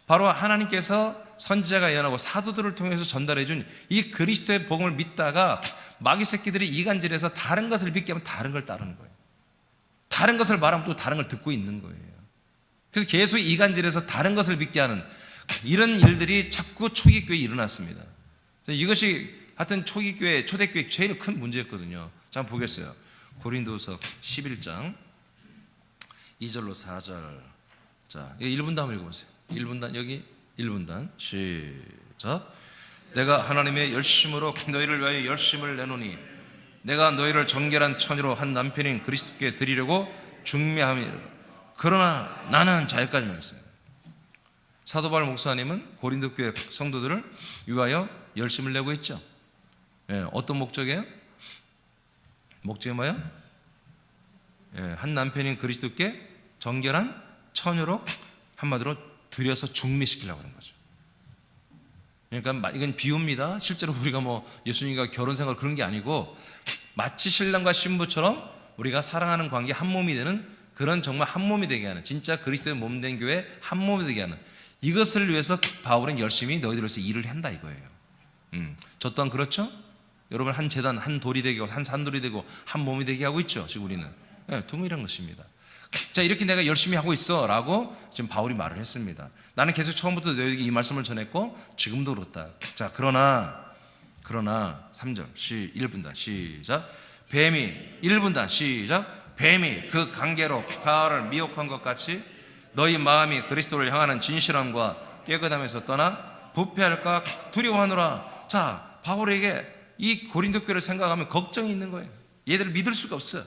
바로 하나님께서 선지자가 예언하고 사도들을 통해서 전달해준 이 그리스도의 복음을 믿다가 마귀 새끼들이 이간질해서 다른 것을 믿게 하면 다른 걸 따르는 거예요. 다른 것을 말하면 또 다른 걸 듣고 있는 거예요. 그래서 계속 이간질해서 다른 것을 믿게 하는 이런 일들이 자꾸 초기교회에 일어났습니다. 이것이 하여튼 초기교회, 초대교회 제일 큰 문제였거든요. 자, 한번 보겠어요. 고린도서 11장 2절로 4절. 자, 1분단 한번 읽어보세요. 1분단, 여기 1분단. 시작. 내가 하나님의 열심으로 너희를 위하여 열심을 내노니 내가 너희를 정결한 처녀로 한 남편인 그리스도께 드리려고 중매함이라. 그러나 나는 자기까지 말했어요. 사도 바울 목사님은 고린도 교회 성도들을 위하여 열심을 내고 있죠. 어떤 목적이에요? 목적이 뭐예요? 한 남편인 그리스도께 정결한 처녀로 한마디로 들여서 중매시키려고 하는 거죠. 그러니까 이건 비유입니다. 실제로 우리가 뭐 예수님과 결혼 생활 그런 게 아니고 마치 신랑과 신부처럼 우리가 사랑하는 관계 한 몸이 되는 그런 정말 한 몸이 되게 하는 진짜 그리스도의 몸된 교회 한 몸이 되게 하는 이것을 위해서 바울은 열심히 너희들을 위해서 일을 한다 이거예요. 저 또한 그렇죠? 여러분 한 재단 한 돌이 되고 한 산돌이 되고 한 몸이 되게 하고 있죠. 지금 우리는 동일한 것입니다. 자, 이렇게 내가 열심히 하고 있어 라고 지금 바울이 말을 했습니다. 나는 계속 처음부터 너희에게 이 말씀을 전했고 지금도 그렇다. 자, 그러나 3절 1분단 시작. 뱀이 1분단 시작. 뱀이 그 관계로 하와를 미혹한 것 같이 너희 마음이 그리스도를 향하는 진실함과 깨끗함에서 떠나 부패할까 두려워하노라. 자, 바울에게 이 고린도 교회를 생각하면 걱정이 있는 거예요. 얘들을 믿을 수가 없어.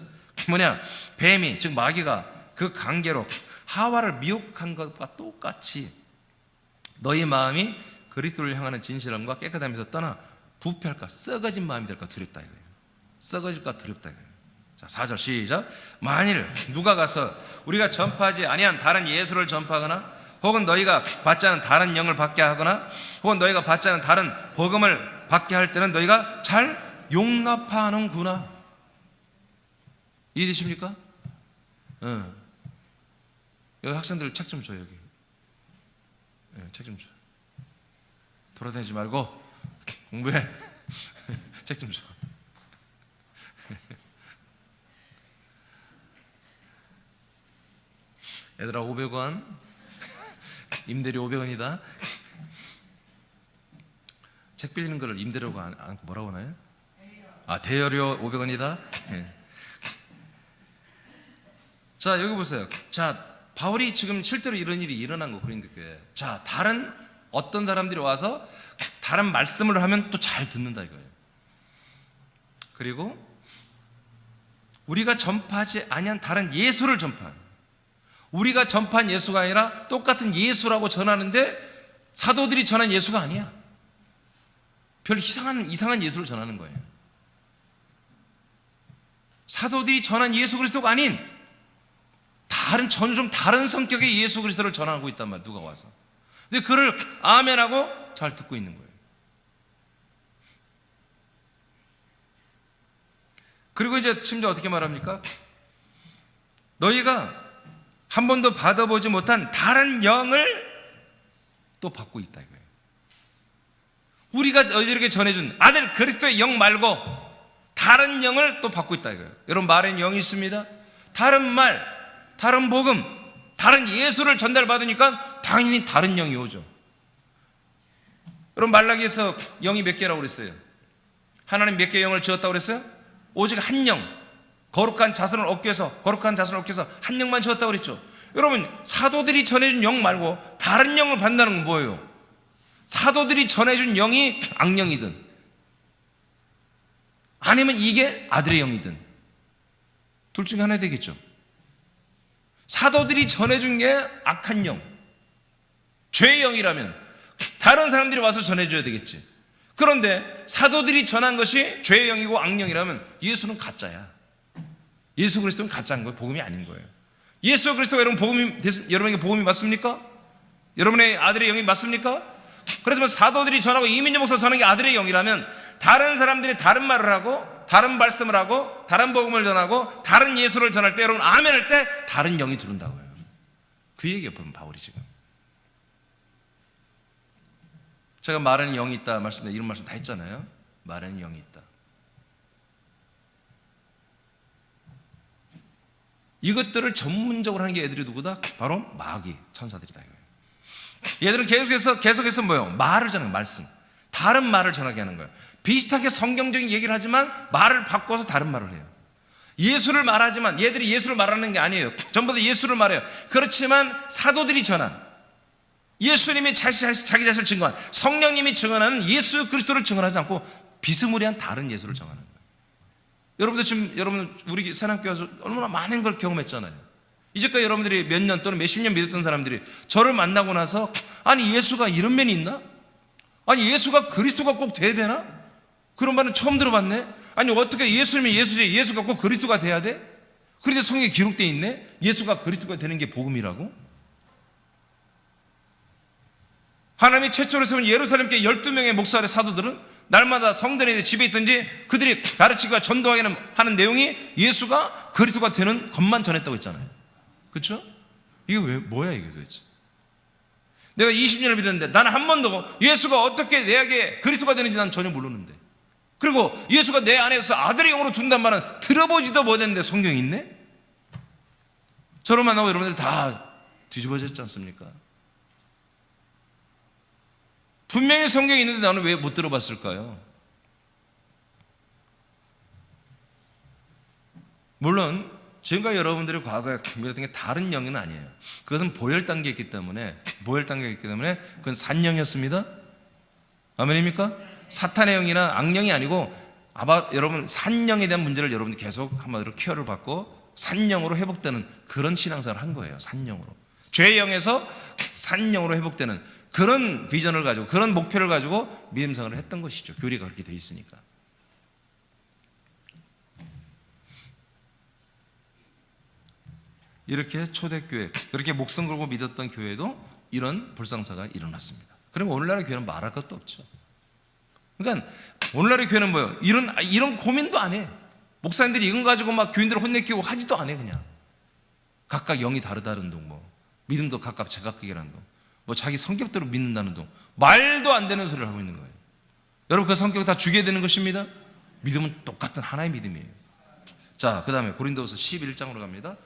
뭐냐? 뱀이 즉 마귀가 그 관계로 하와를 미혹한 것과 똑같이 너희 마음이 그리스도를 향하는 진실함과 깨끗함에서 떠나 부패할까 썩어진 마음이 될까 두렵다 이거예요. 썩어질까 두렵다 이거예요. 자, 4절 시작. 만일 누가 가서 우리가 전파하지 아니한 다른 예수를 전파하거나 혹은 너희가 받지 않은 다른 영을 받게 하거나 혹은 너희가 받지 않은 다른 복음을 받게 할 때는 너희가 잘 용납하는구나. 이해되십니까? 여기 학생들 책 좀 줘요. 여기 책 좀 줘. 돌아다니지 말고 공부해. 책 좀 줘. 얘들아 500원 임대료 500원이다. 책 빌리는 거를 임대료고 안 뭐라고 하나요? 대여료 500원이다. 자, 여기 보세요. 자, 바울이 지금 실제로 이런 일이 일어난 거 고린도 교회에. 자, 다른 어떤 사람들이 와서 다른 말씀을 하면 또 잘 듣는다 이거예요. 그리고 우리가 전파하지 아니한 다른 예수를 전파하는, 우리가 전파한 예수가 아니라 똑같은 예수라고 전하는데 사도들이 전한 예수가 아니야. 별 이상한 예수를 전하는 거예요. 사도들이 전한 예수 그리스도가 아닌 전혀 좀 다른 성격의 예수 그리스도를 전하고 있단 말이에요. 누가 와서. 근데 그를 아멘하고 잘 듣고 있는 거예요. 그리고 이제 심지어 어떻게 말합니까? 너희가 한 번도 받아보지 못한 다른 영을 또 받고 있다 이거예요. 우리가 너희들에게 전해준 아들 그리스도의 영 말고 다른 영을 또 받고 있다 이거예요. 여러분, 말에는 영이 있습니다. 다른 말, 다른 복음, 다른 예수를 전달받으니까 당연히 다른 영이 오죠. 여러분, 말라기에서 영이 몇 개라고 그랬어요? 하나님 몇 개의 영을 지었다고 그랬어요? 오직 한 영, 거룩한 자손을 얻기 위해서 한 영만 지었다고 그랬죠. 여러분, 사도들이 전해준 영 말고 다른 영을 받는다는 건 뭐예요? 사도들이 전해준 영이 악령이든 아니면 이게 아들의 영이든 둘 중에 하나 되겠죠. 사도들이 전해준 게 악한 영, 죄의 영이라면 다른 사람들이 와서 전해줘야 되겠지. 그런데 사도들이 전한 것이 죄의 영이고 악령이라면 예수는 가짜야. 예수 그리스도는 가짜인 거예요. 복음이 아닌 거예요. 예수 그리스도가 여러분에게 복음이 맞습니까? 여러분의 아들의 영이 맞습니까? 그렇지만 사도들이 전하고 이민재 목사 전하는 게 아들의 영이라면 다른 사람들이 다른 말을 하고 다른 말씀을 하고 다른 복음을 전하고 다른 예수를 전할 때 여러분 아멘할 때 다른 영이 들어온다고요. 그 얘기예요. 바울이 지금. 제가 말에는 영이 있다 이런 말씀 다 했잖아요. 말에는 영이 있다. 이것들을 전문적으로 하는 게 애들이 누구다? 바로 마귀 천사들이다. 얘들은 계속해서 뭐예요? 말을 전하는 말씀, 다른 말을 전하게 하는 거예요. 비슷하게 성경적인 얘기를 하지만 말을 바꿔서 다른 말을 해요. 예수를 말하지만 얘들이 예수를 말하는 게 아니에요. 전부 다 예수를 말해요. 그렇지만 사도들이 전한 예수님이 자기 자신을 증거한, 성령님이 증언하는 예수 그리스도를 증언하지 않고 비스무리한 다른 예수를 정하는 거예요. 여러분들 지금 우리 새남교회에서 얼마나 많은 걸 경험했잖아요. 이제까지 여러분들이 몇 년 또는 몇십 년 믿었던 사람들이 저를 만나고 나서 아니 예수가 이런 면이 있나? 아니 예수가 그리스도가 꼭 돼야 되나? 그런 말은 처음 들어봤네. 아니 어떻게 예수님이 예수지 예수가 꼭 그리스도가 돼야 돼? 그런데 성경에 기록되어 있네. 예수가 그리스도가 되는 게 복음이라고? 하나님이 최초로 세운 예루살렘교회 12명의 목사의 사도들은 날마다 성전에 집에 있든지 그들이 가르치고 전도하는 내용이 예수가 그리스도가 되는 것만 전했다고 했잖아요. 그렇죠? 이게 뭐야 이게 도대체? 내가 20년을 믿었는데 나는 한 번도 예수가 어떻게 내게 그리스도가 되는지 난 전혀 모르는데, 그리고 예수가 내 안에서 아들의 영으로 둔단 말은 들어보지도 못했는데 성경이 있네? 저를 만나고 여러분들 다 뒤집어졌지 않습니까? 분명히 성경이 있는데 나는 왜 못 들어봤을까요? 물론 지금과 여러분들의 과거에 믿었던 게 다른 영은 아니에요. 그것은 보혈 단계에 있기 때문에 그건 산영이었습니다. 아멘입니까? 사탄의 영이나 악령이 아니고 여러분 산영에 대한 문제를 여러분들 계속 한마디로 케어를 받고 산영으로 회복되는 그런 신앙생활을 한 거예요. 산영으로. 죄의 영에서 산영으로 회복되는 그런 비전을 가지고 그런 목표를 가지고 믿음생활을 했던 것이죠. 교리가 그렇게 돼 있으니까. 이렇게 초대교회, 그렇게 목숨 걸고 믿었던 교회도 이런 불상사가 일어났습니다. 그럼 오늘날의 교회는 말할 것도 없죠. 그러니까 오늘날의 교회는 뭐예요? 이런 고민도 안 해. 목사님들이 이건 가지고 막 교인들을 혼내키고 하지도 않아. 그냥 각각 영이 다르다는 동, 뭐 믿음도 각각 제각각이라는 동, 뭐 자기 성격대로 믿는다는 동, 말도 안 되는 소리를 하고 있는 거예요. 여러분, 그 성격을 다 죽여야 되는 것입니다. 믿음은 똑같은 하나의 믿음이에요. 자, 그 다음에 고린도후서 11장으로 갑니다.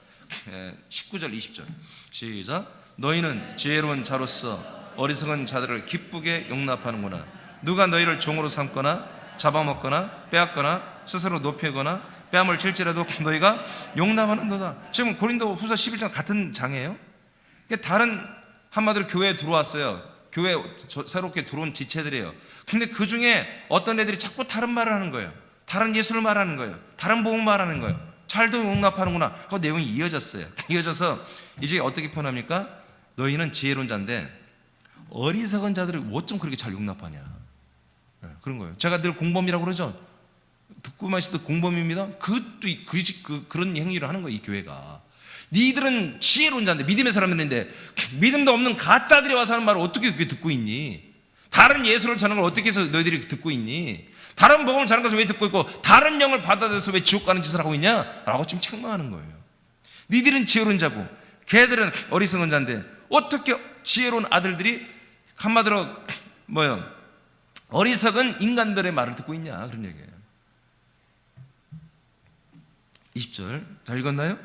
19절 20절 시작. 너희는 지혜로운 자로서 어리석은 자들을 기쁘게 용납하는구나. 누가 너희를 종으로 삼거나 잡아먹거나 빼앗거나 스스로 높이거나 뺨을 칠지라도 너희가 용납하는도다. 지금 고린도후서 11장 같은 장이에요. 다른, 한마디로 교회에 들어왔어요. 교회에 새롭게 들어온 지체들이에요. 근데 그 중에 어떤 애들이 자꾸 다른 말을 하는 거예요. 다른 예수를 말하는 거예요. 다른 복음 말하는 거예요. 잘도 용납하는구나. 그 내용이 이어졌어요. 이어져서 이제 어떻게 표현합니까? 너희는 지혜로운 자인데 어리석은 자들을 어쩜 그렇게 잘 용납하냐. 그런 거예요. 제가 늘 공범이라고 그러죠. 듣고만 있어도 공범입니다. 그런 행위를 하는 거예요. 이 교회가. 니들은 지혜로운 자인데, 믿음의 사람들인데 믿음도 없는 가짜들이 와서 하는 말을 어떻게 그렇게 듣고 있니? 다른 예수를 전하는 걸 어떻게 해서 너희들이 듣고 있니? 다른 복음을 전하는 것을 왜 듣고 있고 다른 영을 받아들여서 왜 지옥 가는 짓을 하고 있냐? 라고 지금 책망하는 거예요. 니들은 지혜로운 자고 걔들은 어리석은 자인데 어떻게 지혜로운 아들들이 한마디로 뭐요? 어리석은 인간들의 말을 듣고 있냐? 그런 얘기예요. 20절 다 읽었나요?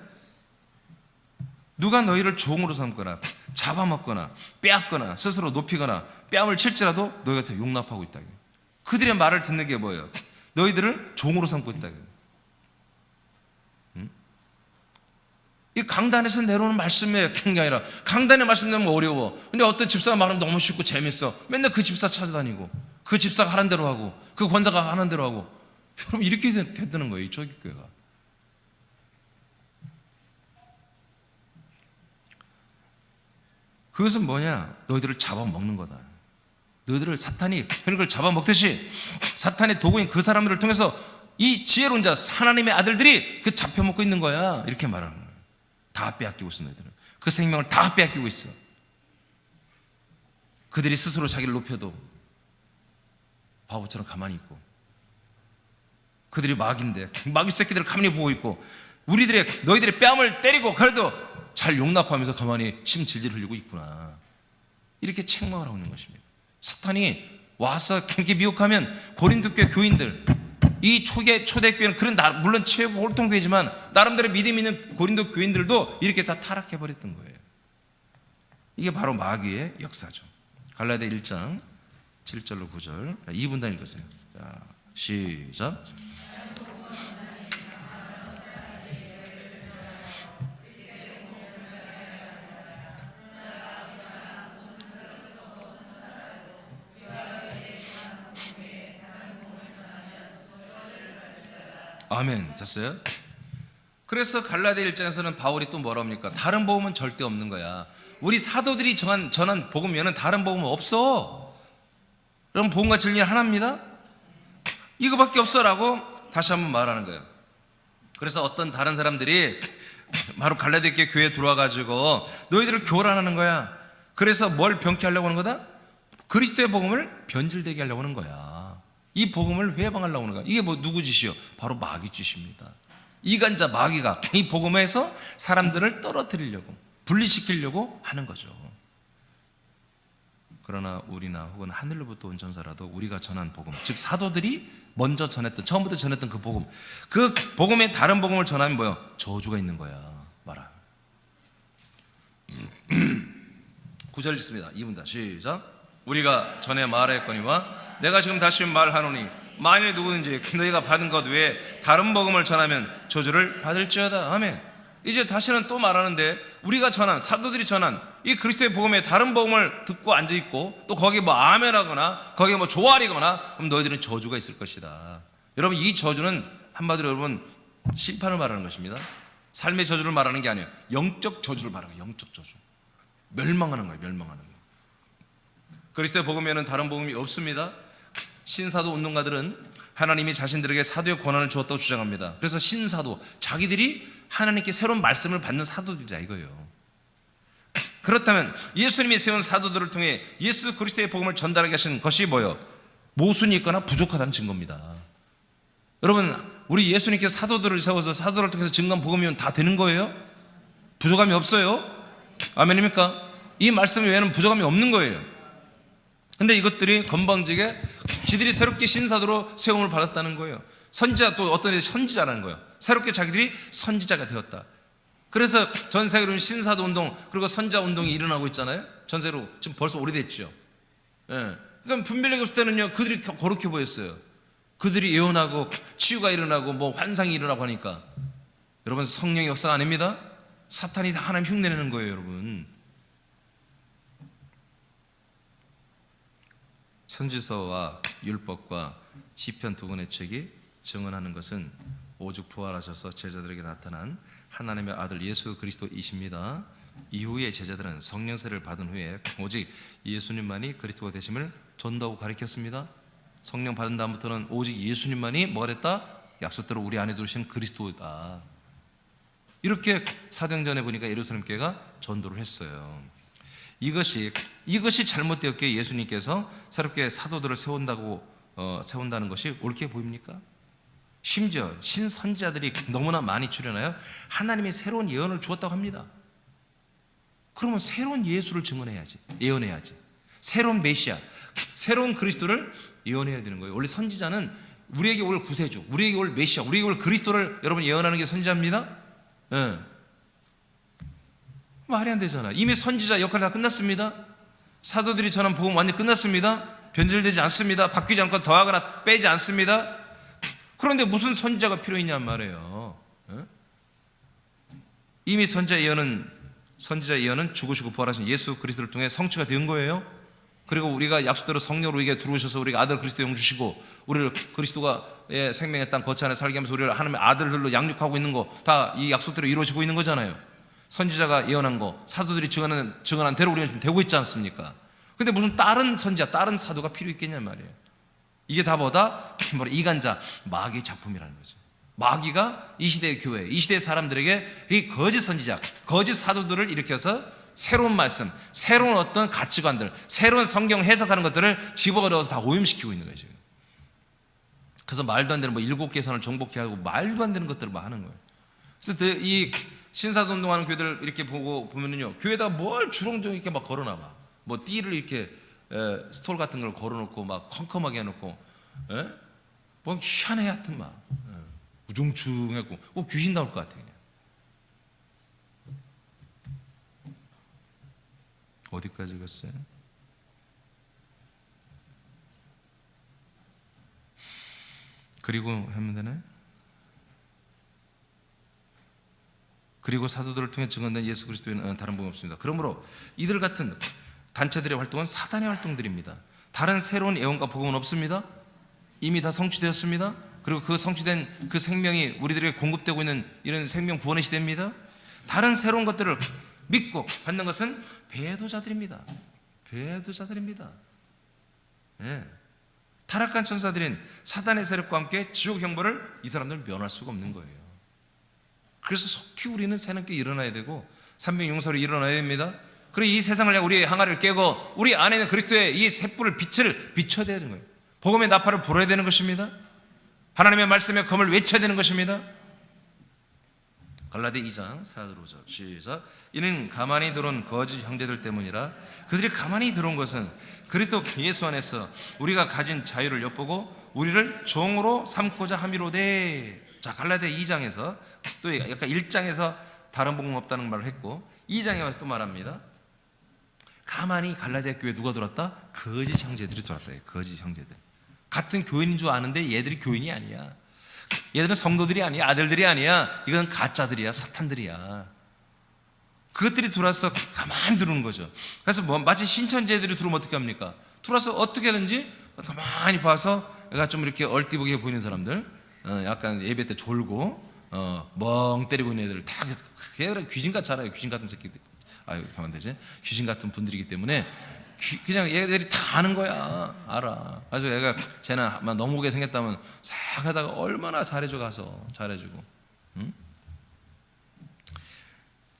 누가 너희를 종으로 삼거나 잡아먹거나 빼앗거나 스스로 높이거나 뺨을 칠지라도 너희가 다 용납하고 있다. 그들의 말을 듣는 게 뭐예요? 너희들을 종으로 삼고 있다. 이 강단에서 내려오는 말씀의 게 아니라, 강단의 말씀 내면 어려워. 근데 어떤 집사가 말하면 너무 쉽고 재밌어. 맨날 그 집사 찾아다니고 그 집사가 하는 대로 하고 그 권사가 하는 대로 하고. 여러분, 이렇게 됐다는 거예요. 이 초기교회가. 그것은 뭐냐? 너희들을 잡아먹는 거다. 너희들을 사탄이 혈육을 잡아먹듯이 사탄의 도구인 그 사람들을 통해서 이 지혜로운 자, 하나님의 아들들이 그 잡혀먹고 있는 거야. 이렇게 말하는 거예요. 다 빼앗기고 있어. 너희들은 그 생명을 다 빼앗기고 있어. 그들이 스스로 자기를 높여도 바보처럼 가만히 있고, 그들이 마귀인데 마귀 새끼들을 가만히 보고 있고, 너희들의 뺨을 때리고 그래도 잘 용납하면서 가만히 침 질질 흘리고 있구나. 이렇게 책망을 하고 있는 것입니다. 사탄이 와서 그렇게 미혹하면 고린도교회 교인들, 이 초대교회는 물론 최고 홀통교회지만 나름대로 믿음 있는 고린도 교인들도 이렇게 다 타락해버렸던 거예요. 이게 바로 마귀의 역사죠. 갈라디아 1장 7절로 9절 2분 단 읽으세요. 자, 시작. 아멘. 됐어요? 그래서 갈라디아 1장에서는 바울이 또 뭐라 합니까? 다른 복음은 절대 없는 거야. 우리 사도들이 전한 복음에는 다른 복음은 없어. 그럼 복음과 진리는 하나입니다. 이거밖에 없어라고 다시 한번 말하는 거예요. 그래서 어떤 다른 사람들이 바로 갈라디아 교회에 들어와가지고 너희들을 교란하는 거야. 그래서 뭘 병케 하려고 하는 거다? 그리스도의 복음을 변질되게 하려고 하는 거야. 이 복음을 회방하려고 하는 거야. 이게 뭐 누구 짓이요? 바로 마귀 짓입니다. 이간자 마귀가 이 복음에서 사람들을 떨어뜨리려고, 분리시키려고 하는 거죠. 그러나 우리나 혹은 하늘로부터 온 전사라도 우리가 전한 복음, 즉 사도들이 먼저 전했던, 처음부터 전했던 그 복음, 그 복음에 다른 복음을 전하면 뭐예요? 저주가 있는 거야. 말아. 9절 있습니다. 2분 다 시작. 우리가 전에 말하였거니와 내가 지금 다시 말하노니 만일 누구든지 너희가 받은 것 외에 다른 복음을 전하면 저주를 받을지어다. 아멘. 이제 다시는 또 말하는데, 우리가 전한, 사도들이 전한 이 그리스도의 복음에 다른 복음을 듣고 앉아있고 또 거기에 뭐 아멘하거나 거기에 뭐 조아리거나, 그럼 너희들은 저주가 있을 것이다. 여러분, 이 저주는 한마디로 여러분 심판을 말하는 것입니다. 삶의 저주를 말하는 게 아니에요. 영적 저주를 말하는 거예요. 영적 저주. 멸망하는 거예요. 멸망하는 거예요. 그리스도의 복음에는 다른 복음이 없습니다. 신사도 운동가들은 하나님이 자신들에게 사도의 권한을 주었다고 주장합니다. 그래서 신사도, 자기들이 하나님께 새로운 말씀을 받는 사도들이라 이거예요. 그렇다면 예수님이 세운 사도들을 통해 예수 그리스도의 복음을 전달하게 하신 것이 뭐예요? 모순이 있거나 부족하다는 증거입니다. 여러분, 우리 예수님께서 사도들을 세워서 사도를 통해서 증거한 복음이면 다 되는 거예요? 부족함이 없어요? 아멘입니까? 이 말씀 외에는 부족함이 없는 거예요. 근데 이것들이 건방지게 지들이 새롭게 신사도로 세움을 받았다는 거예요. 선지자, 또 어떤 애들이 선지자라는 거예요. 새롭게 자기들이 선지자가 되었다. 그래서 전 세계로 신사도 운동, 그리고 선지자 운동이 일어나고 있잖아요. 전 세계로 지금 벌써 오래됐죠. 예. 그러니까 분별력이 없을 때는요, 그들이 거룩해 보였어요. 그들이 예언하고 치유가 일어나고 뭐 환상이 일어나고 하니까. 여러분, 성령의 역사가 아닙니다. 사탄이 다 하나님 흉내내는 거예요, 여러분. 선지서와 율법과 시편 두 권의 책이 증언하는 것은 오직 부활하셔서 제자들에게 나타난 하나님의 아들 예수 그리스도이십니다. 이후에 제자들은 성령세를 받은 후에 오직 예수님만이 그리스도가 되심을 전도하고 가르쳤습니다. 성령 받은 다음부터는 오직 예수님만이 뭐가 됐다? 약속대로 우리 안에 두신 그리스도다. 이렇게 사도행전에 보니까 예루살렘 교회가 전도를 했어요. 이것이 잘못되었기에 예수님께서 새롭게 사도들을 세운다는 것이 옳게 보입니까? 심지어 신선지자들이 너무나 많이 출연하여 하나님이 새로운 예언을 주었다고 합니다. 그러면 새로운 예수를 증언해야지, 예언해야지. 새로운 메시아, 새로운 그리스도를 예언해야 되는 거예요. 원래 선지자는 우리에게 올 구세주, 우리에게 올 메시아, 우리에게 올 그리스도를 여러분 예언하는 게 선지자입니다. 네. 말이 안 되잖아. 이미 선지자 역할 다 끝났습니다. 사도들이 전한 복음 완전히 끝났습니다. 변질되지 않습니다. 바뀌지 않고 더하거나 빼지 않습니다. 그런데 무슨 선지자가 필요했냔 말이에요. 이미 선지자 예언은 죽으시고 부활하신 예수 그리스도를 통해 성취가 된 거예요. 그리고 우리가 약속대로 성령으로 우리에게 들어오셔서 우리가 아들 그리스도 영 주시고 우리를 그리스도가 생명의 땅 거처 안에 살게 하면서 우리를 하나님의 아들들로 양육하고 있는 거 다 이 약속대로 이루어지고 있는 거잖아요. 선지자가 예언한 거, 사도들이 증언한 대로 우리가 지금 되고 있지 않습니까? 근데 무슨 다른 선지자, 다른 사도가 필요 있겠냔 말이에요. 이게 다 뭐다? 이간자, 마귀의 작품이라는 거죠. 마귀가 이 시대의 교회, 이 시대의 사람들에게 이 거짓 선지자, 거짓 사도들을 일으켜서 새로운 말씀, 새로운 어떤 가치관들, 새로운 성경 해석하는 것들을 집어넣어서 다 오염시키고 있는 거예요, 지금. 그래서 말도 안 되는 일곱 계산을 정복해 하고 말도 안 되는 것들을 막 하는 거예요. 그래서 이 신사도 운동하는 교회들 이렇게 보면은요, 교회에다가 뭘 주렁주렁 이렇게 막 걸어놔봐. 뭐 띠를 이렇게 스톨 같은 걸 걸어놓고 막 컴컴하게 해놓고, 뭐 희한해 하여튼 막 우중충하고 꼭 귀신 나올 것 같아 그냥. 어디까지 읽었어요? 그리고 하면 되나요? 그리고 사도들을 통해 증언된 예수 그리스도에는 다른 복음이 없습니다. 그러므로 이들 같은 단체들의 활동은 사단의 활동들입니다. 다른 새로운 예언과 복음은 없습니다. 이미 다 성취되었습니다. 그리고 그 성취된 그 생명이 우리들에게 공급되고 있는 이런 생명 구원의 시대입니다. 다른 새로운 것들을 믿고 받는 것은 배도자들입니다. 배도자들입니다. 예. 타락한 천사들인 사단의 세력과 함께 지옥 형벌을 이 사람들은 면할 수가 없는 거예요. 그래서 속히 우리는 새롭게 일어나야 되고 삼명용사로 일어나야 됩니다. 그리고 이 세상을 우리의 항아리를 깨고 우리 안에 있는 그리스도의 이 셋불을 빛을 비춰야 되는 거예요. 복음의 나팔을 불어야 되는 것입니다. 하나님의 말씀의 검을 외쳐야 되는 것입니다. 갈라디 2장 4절 5절 시작. 이는 가만히 들어온 거짓 형제들 때문이라. 그들이 가만히 들어온 것은 그리스도 예수 안에서 우리가 가진 자유를 엿보고 우리를 종으로 삼고자 함이로되. 자, 갈라디 2장에서 또 약간 1장에서 다른 복음 없다는 말을 했고 2장에 와서 또 말합니다. 가만히 갈라디아 교회에 누가 들어왔다? 거짓 형제들이 들어왔다. 거짓 형제들. 같은 교인인 줄 아는데 얘들이 교인이 아니야. 얘들은 성도들이 아니야. 아들들이 아니야. 이건 가짜들이야. 사탄들이야. 그것들이 들어와서 가만히 들어오는 거죠. 그래서 마치 신천지들이 들어오면 어떻게 합니까? 들어와서 어떻게든지 가만히 봐서 얘가 좀 이렇게 얼띠보게 보이는 사람들, 약간 예배 때 졸고 멍 때리고 있는 애들 다 걔들은 귀신같이 알아요. 귀신 같은 새끼들. 아유, 가만 되지? 귀신 같은 분들이기 때문에 그냥 얘들이 다 아는 거야. 알아. 그래서 얘가 쟤는 너무 오게 생겼다면 싹 하다가 얼마나 잘해줘 가서 잘해주고, 응?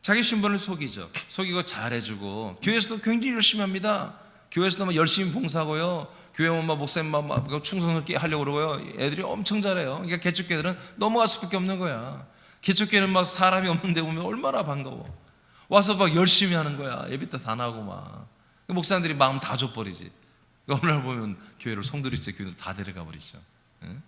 자기 신분을 속이고 잘해주고, 교회에서도 굉장히 열심히 합니다. 교회에서도 막 열심히 봉사하고요, 교회 오면 막 목사님 막 충성을 하려고 그러고요. 애들이 엄청 잘해요. 그러니까 개척교회들은 넘어갈 수밖에 없는 거야. 개척교회는 막 사람이 없는데 오면 얼마나 반가워. 와서 막 열심히 하는 거야. 예배 때 다 나고 막. 목사님들이 마음 다 줘버리지. 어느 날 보면 교회를 송두리째 교회를 다 데려가 버리죠. 응?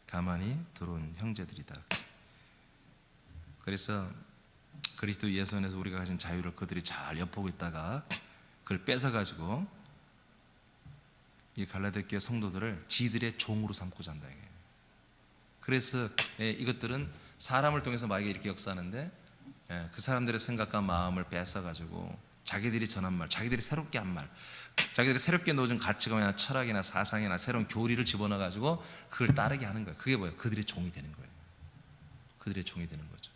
가만히 들어온 형제들이다. 그래서 그리스도 예수 안에서 우리가 가진 자유를 그들이 잘 엿보고 있다가 그걸 뺏어가지고 이 갈라디아 교회 성도들을 지들의 종으로 삼고자 한다. 그래서 이것들은 사람을 통해서 마귀가 이렇게 역사하는데, 그 사람들의 생각과 마음을 뺏어가지고 자기들이 전한 말, 자기들이 새롭게 한 말, 자기들이 새롭게 놓은 가치관이나 철학이나 사상이나 새로운 교리를 집어넣어가지고 그걸 따르게 하는 거예요. 그게 뭐예요? 그들의 종이 되는 거예요. 그들의 종이 되는 거죠.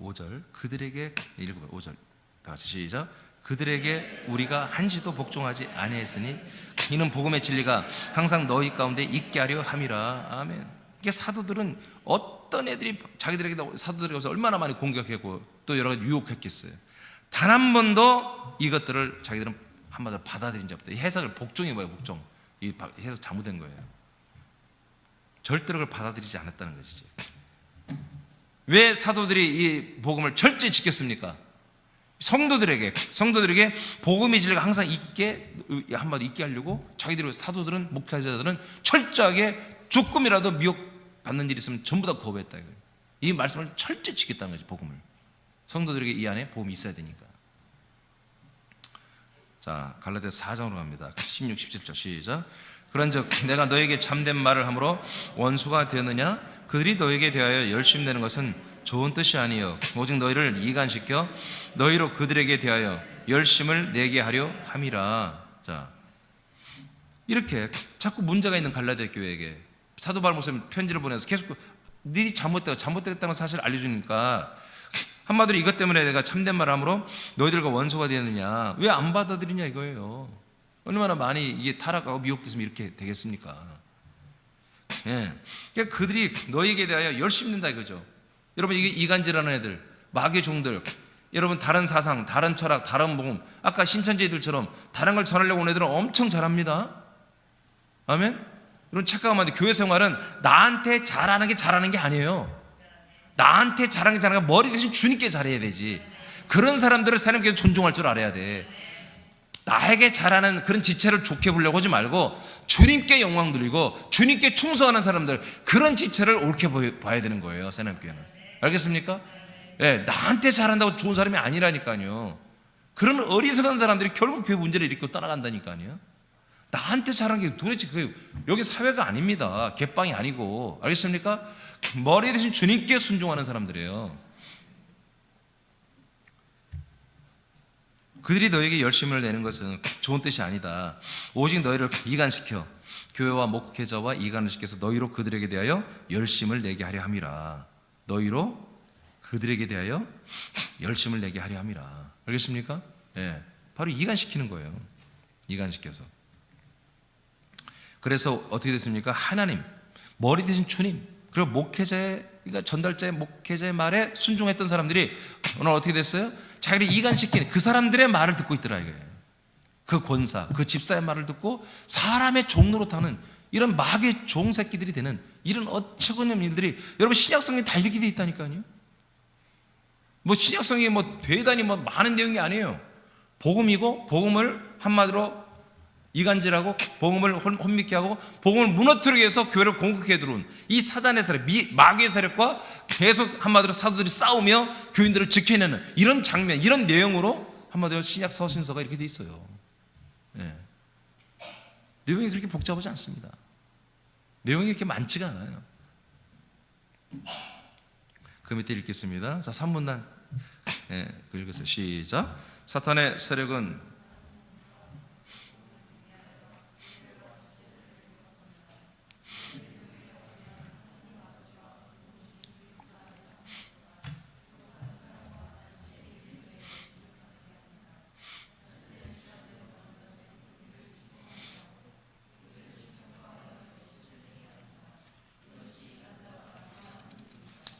(5절) 그들에게 읽어봐요. 5절 다 같이 시작. 그들에게 우리가 한시도 복종하지 아니했으니 이는 복음의 진리가 항상 너희 가운데 있게 하려 함이라. 아멘. 이게 사도들은 어떤 애들이 자기들에게 사도들에게서 얼마나 많이 공격했고 또 여러 가지 유혹했겠어요. 단 한 번도 이것들을 자기들은 한마디로 받아들인 적 없다. 해석을 복종이 뭐예요? 복종. 이 해석 잘못된 거예요. 절대로 그걸 받아들이지 않았다는 것이지. 왜 사도들이 이 복음을 철저히 지켰습니까? 성도들에게 복음의 진리가 항상 있게, 한마디 있게 하려고 자기들이, 사도들은, 목회자들은 철저하게 조금이라도 미혹받는 일이 있으면 전부 다 거부했다. 이 말씀을 철저히 지켰다는 거지. 복음을, 성도들에게 이 안에 복음이 있어야 되니까. 자, 갈라디아 4장으로 갑니다. 16, 17절 시작. 그런즉 내가 너에게 참된 말을 함으로 원수가 되었느냐? 그들이 너에게 대하여 열심 내는 것은 좋은 뜻이 아니요 오직 너희를 이간시켜 너희로 그들에게 대하여 열심을 내게 하려 함이라. 자, 이렇게 자꾸 문제가 있는 갈라디아 교회에게 사도 바울 목사님 편지를 보내서 계속 네 잘못됐다는 사실을 알려주니까, 한마디로 이것 때문에 내가 참된 말을 함으로 너희들과 원수가 되었느냐, 왜 안 받아들이냐 이거예요. 얼마나 많이 이게 타락하고 미혹됐으면 이렇게 되겠습니까? 예. 그러니까 그들이 너희에게 대하여 열심히 낸다 이거죠. 여러분, 이게 이간질하는 애들, 마귀의 종들, 여러분 다른 사상, 다른 철학, 다른 복음, 아까 신천지들처럼 다른 걸 전하려고 온 애들은 엄청 잘합니다. 아멘? 여러분 착각하면 안 돼. 교회 생활은 나한테 잘하는 게 아니에요. 나한테 잘하는 게 머리 대신 주님께 잘해야 되지. 그런 사람들을 사람께 존중할 줄 알아야 돼. 나에게 잘하는 그런 지체를 좋게 보려고 하지 말고 주님께 영광 돌리고 주님께 충성하는 사람들, 그런 지체를 옳게 봐야 되는 거예요. 새남교회는. 알겠습니까? 예, 나한테 잘한다고 좋은 사람이 아니라니까요. 그런 어리석은 사람들이 결국 교회 문제를 일으키고 떠나간다니까요. 나한테 잘한 게 도대체 그게 여기 사회가 아닙니다. 갯방이 아니고. 알겠습니까? 머리 대신 주님께 순종하는 사람들이에요. 그들이 너에게 열심을 내는 것은 좋은 뜻이 아니다. 오직 너희를 이간시켜 교회와 목회자와 이간을 시켜서 너희로 그들에게 대하여 열심을 내게 하려 함이라. 너희로 그들에게 대하여 열심을 내게 하려 함이라. 알겠습니까? 예, 바로 이간시키는 거예요. 이간시켜서. 그래서 어떻게 됐습니까? 하나님, 머리 대신 주님, 그리고 목회자의, 그러니까 전달자의 목회자의 말에 순종했던 사람들이 오늘 어떻게 됐어요? 자기를 이간시키는 그 사람들의 말을 듣고 있더라 이거예요. 그 권사, 그 집사의 말을 듣고 사람의 종로로 타는 이런 마귀의 종 새끼들이 되는 이런 어처구니없는 일들이 여러분 신약성경에 다 이렇게 돼 있다니까요. 뭐 신약성경에 뭐 대단히 뭐 많은 내용이 아니에요. 복음이고, 복음을 한마디로 이간질하고 복음을 혼미케 하고 복음을 무너뜨리기 위해서 교회를 공격해 들어온 이 사단의 세력, 마귀의 세력과 계속 한마디로 사도들이 싸우며 교인들을 지켜내는 이런 장면, 이런 내용으로 한마디로 신약 서신서가 이렇게 돼 있어요. 네. 내용이 그렇게 복잡하지 않습니다. 내용이 그렇게 많지가 않아요. 그 밑에 읽겠습니다. 자, 3문단 읽으세요. 시작. 사탄의 세력은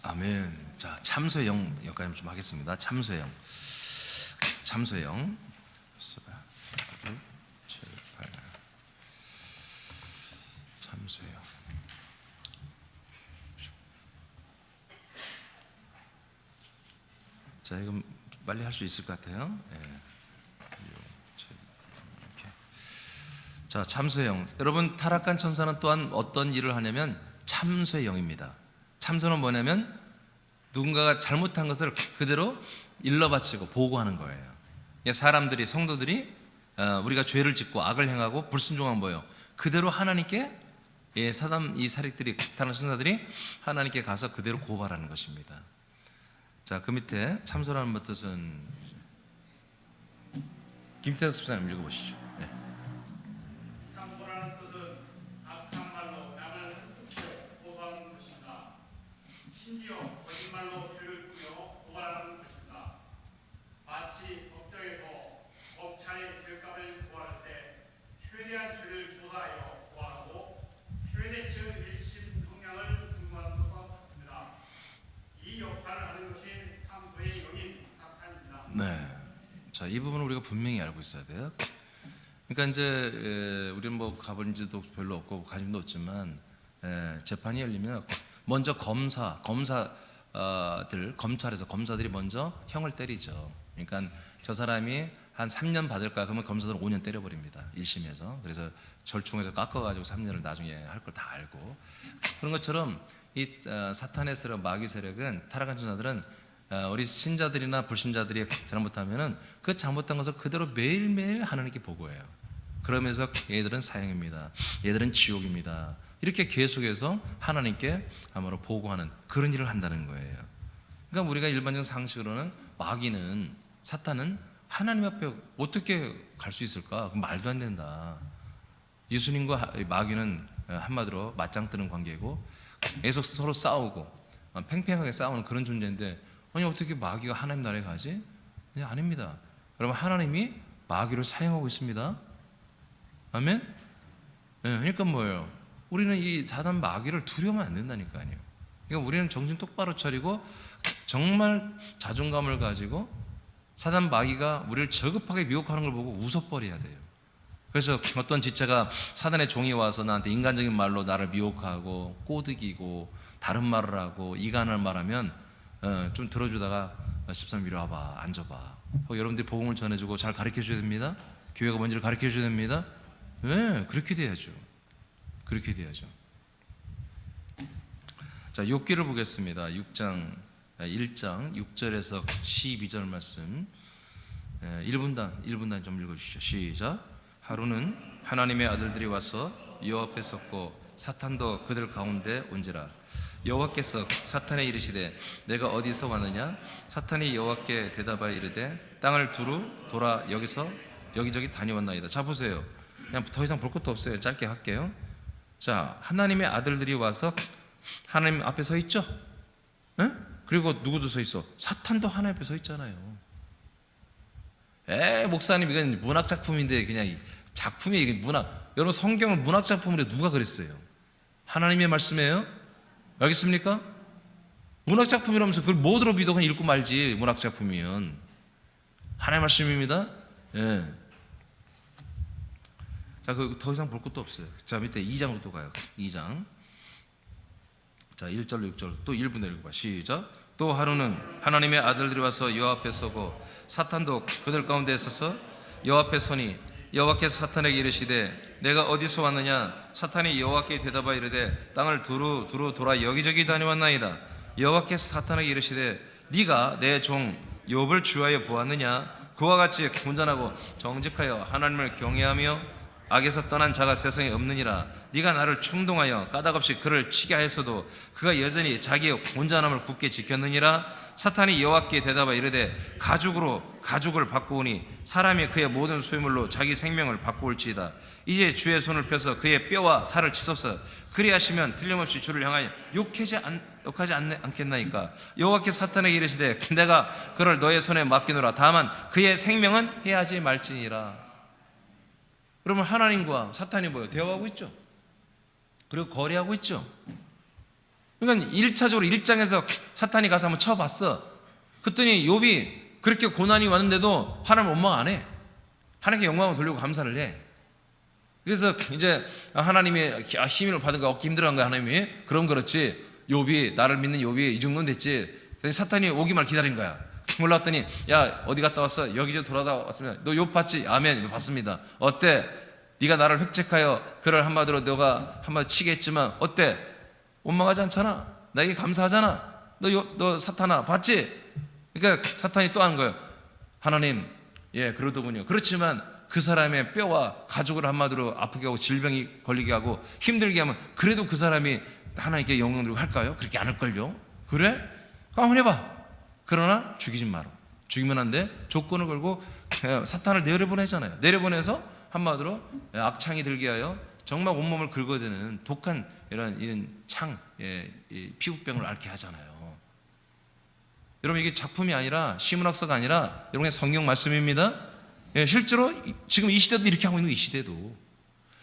아멘. 자, 참소의 영 여기까지 좀 하겠습니다. 참소의 영. 참소의 영. 7, 8. 참소의 영. 자, 이건 빨리 할 수 있을 것 같아요. 네. 이렇게. 자, 참소의 영. 여러분, 타락한 천사는 또한 어떤 일을 하냐면 참소의 영입니다. 참소는 뭐냐면 누군가가 잘못한 것을 그대로 일러바치고 보고하는 거예요. 사람들이, 성도들이 우리가 죄를 짓고 악을 행하고 불순종한 뭐예요? 그대로 하나님께, 사단 이 사릭들이, 타락한 천사들이 하나님께 가서 그대로 고발하는 것입니다. 자, 그 밑에 참소라는 뜻은 김태석 집사님 읽어보시죠. 네. 참소라는 뜻은 악한 말로 남을 흠집혀 고소하는 것입니다. 심지어 거짓말로 죄를 꾸며 고발하는 것입니다. 마치 법정에서 법차의 결과를 고발할 때 최대한 죄를 조사하여 고발하고 최대 측 1심 성향을 근거하는 것과 같습니다. 이 역할을 하는 것이 참소의 영인 사탄입니다. 네. 자, 이 부분은 우리가 분명히 알고 있어야 돼요. 그러니까 이제 우리는 뭐 가본 지도 별로 없고 관심도 없지만 재판이 열리면 먼저 검찰에서 검사들이 먼저 형을 때리죠. 그러니까 저 사람이 한 3년 받을까 그러면 검사들은 5년 때려버립니다. 1심에서. 그래서 절충해서 깎아가지고 3년을 나중에 할 걸 다 알고. 그런 것처럼 이 사탄의 세력, 마귀 세력은, 타락한 천사들은 우리 신자들이나 불신자들이 잘못하면은 그 잘못한 것을 그대로 매일매일 하나님께 보고해요. 그러면서 얘들은 사형입니다, 얘들은 지옥입니다, 이렇게 계속해서 하나님께 아무로 보고하는 그런 일을 한다는 거예요. 그러니까 우리가 일반적 상식으로는 마귀는, 사탄은 하나님 앞에 어떻게 갈 수 있을까? 말도 안 된다. 예수님과 마귀는 한마디로 맞짱 뜨는 관계고 계속 서로 싸우고 팽팽하게 싸우는 그런 존재인데, 아니 어떻게 마귀가 하나님 나라에 가지? 아닙니다. 여러분, 하나님이 마귀를 사용하고 있습니다. 아멘? 네, 그러니까 뭐예요? 우리는 이 사단 마귀를 두려우면 안 된다니까요. 그러니까 우리는 정신 똑바로 차리고 정말 자존감을 가지고 사단 마귀가 우리를 저급하게 미혹하는 걸 보고 웃어버려야 돼요. 그래서 어떤 지체가 사단의 종이 와서 나한테 인간적인 말로 나를 미혹하고 꼬드기고 다른 말을 하고 이간을 말하면 좀 들어주다가 집사님 이리 와봐, 앉아봐, 여러분들이 복음을 전해주고 잘 가르쳐줘야 됩니다. 교회가 뭔지를 가르쳐줘야 됩니다. 네, 그렇게 돼야죠. 그렇게 돼야죠. 자, 욥기를 보겠습니다. 1장 6절에서 12절 말씀 1분단 좀 읽어주시죠. 시작. 하루는 하나님의 아들들이 와서 여호와 앞에 섰고 사탄도 그들 가운데 온지라. 여호와께서 사탄에 이르시되 내가 어디서 왔느냐? 사탄이 여호와께 대답하여 이르되 땅을 두루 돌아 여기저기 다녀왔나이다. 자, 보세요. 그냥 더 이상 볼 것도 없어요. 짧게 할게요. 자, 하나님의 아들들이 와서 하나님 앞에 서 있죠? 에? 그리고 누구도 서 있어? 사탄도 하나님 앞에 서 있잖아요. 목사님 이건 문학 작품인데, 그냥 작품이 이게 문학. 여러분, 성경을 문학 작품으로 누가 그랬어요? 하나님의 말씀이에요? 알겠습니까? 문학 작품이라면서 그걸 뭐로 믿어 그냥 읽고 말지. 문학 작품이면 하나님의 말씀입니다. 예. 자, 더 이상 볼 것도 없어요. 자, 밑에 2장으로 또 가요. 2장. 자, 1절로 6절 또 1분 읽어봐. 시작. 또 하루는 하나님의 아들들이 와서 여호와 앞에 서고 사탄도 그들 가운데 서서 여호와 앞에 서니 여호와께서 사탄에게 이르시되 내가 어디서 왔느냐? 사탄이 여호와께 대답하여 이르되 땅을 두루 돌아 여기저기 다녀왔나이다. 여호와께서 사탄에게 이르시되 네가 내 종 욥을 주하여 보았느냐? 그와 같이 온전하고 정직하여 하나님을 경외하며 악에서 떠난 자가 세상에 없느니라. 네가 나를 충동하여 까닭없이 그를 치게 하였어도 그가 여전히 자기의 온전함을 굳게 지켰느니라. 사탄이 여호와께 대답하여 이르되 가죽을 바꾸오니 사람이 그의 모든 소유물로 자기 생명을 바꾸올지이다. 이제 주의 손을 펴서 그의 뼈와 살을 치소서. 그리하시면 틀림없이 주를 향하여 욕하지 않겠나이까. 여호와께서 사탄에게 이르시되 내가 그를 너의 손에 맡기노라. 다만 그의 생명은 해하지 말지니라. 그러면 하나님과 사탄이 뭐예요? 대화하고 있죠. 그리고 거래하고 있죠. 그러니까 1차적으로 1장에서 사탄이 가서 한번 쳐봤어. 그랬더니 욥이 그렇게 고난이 왔는데도 하나님 원망 안 해. 하나님께 영광을 돌리고 감사를 해. 그래서 이제 하나님이 힘을 받은 거 얻기 힘들어한 거야. 하나님이. 그럼 그렇지. 욥이, 나를 믿는 욥이 이 정도는 됐지. 사탄이 오기만 기다린 거야. 올라왔더니 야 어디 갔다 왔어? 여기저기 돌아다 왔으면 너 욥 봤지? 아멘. 봤습니다. 어때? 네가 나를 획책하여 그를 한마디로 너가 한마디 치게 했지만 어때? 원망하지 않잖아. 나에게 감사하잖아. 너 사탄아 봤지? 그러니까 사탄이 또 하는 거예요. 하나님, 예 그러더군요. 그렇지만 그 사람의 뼈와 가족을 한마디로 아프게 하고 질병이 걸리게 하고 힘들게 하면 그래도 그 사람이 하나님께 영광 들고 할까요? 그렇게 안 할걸요. 그래? 한번 해봐. 그러나 죽이지 마라. 죽이면 안 돼. 조건을 걸고 사탄을 내려보내잖아요. 내려보내서 한마디로 악창이 들게 하여 정말 온몸을 긁어대는 독한 이런 피부병을 앓게 하잖아요. 여러분 이게 작품이 아니라 시문학서가 아니라 여러분의 성경 말씀입니다. 실제로 지금 이 시대도 이렇게 하고 있는 이 시대도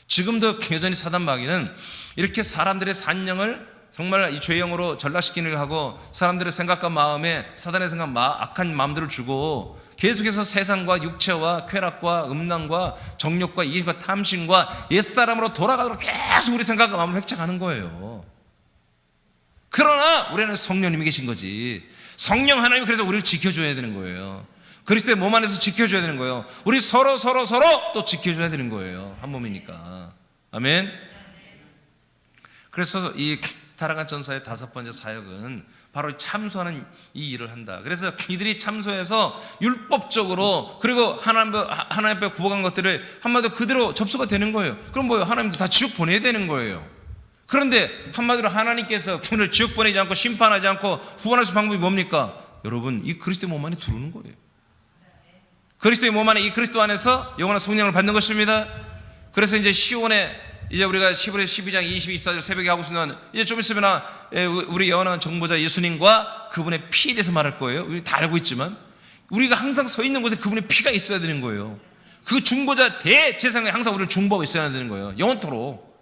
지금도 여전히 사단 마귀는 이렇게 사람들의 산령을 정말 이 죄영으로 전락시키는 일을 하고 사람들의 생각과 마음에 사단의 생각, 악한 마음들을 주고 계속해서 세상과 육체와 쾌락과 음란과 정욕과 이익과 탐심과 옛사람으로 돌아가도록 계속 우리 생각과 마음을 획책하는 거예요. 그러나 우리는 성령님이 계신 거지. 성령 하나님이 그래서 우리를 지켜줘야 되는 거예요. 그리스도의 몸 안에서 지켜줘야 되는 거예요. 우리 서로 또 지켜줘야 되는 거예요. 한 몸이니까. 아멘. 그래서 이 타락한 전사의 5번째 사역은 바로 참소하는 이 일을 한다. 그래서 이들이 참소해서 율법적으로 그리고 하나님 앞에 구복한 것들을 한마디로 그대로 접수가 되는 거예요. 그럼 뭐예요? 하나님도 다 지옥 보내야 되는 거예요. 그런데 한마디로 하나님께서 그들을 지옥 보내지 않고 심판하지 않고 후원할 수 있는 방법이 뭡니까? 여러분 이 그리스도의 몸 안에 들어오는 거예요. 그리스도의 몸 안에 이 그리스도 안에서 영원한 성령을 받는 것입니다. 그래서 이제 시온에 이제 우리가 시브레 12장 24절 새벽에 하고 있으면 이제 좀 있으면 우리 영원한 정보자 예수님과 그분의 피에 대해서 말할 거예요. 우리 다 알고 있지만 우리가 항상 서 있는 곳에 그분의 피가 있어야 되는 거예요. 그 중보자 대제사장이 항상 우리를 중보하고 있어야 되는 거예요. 영원토록.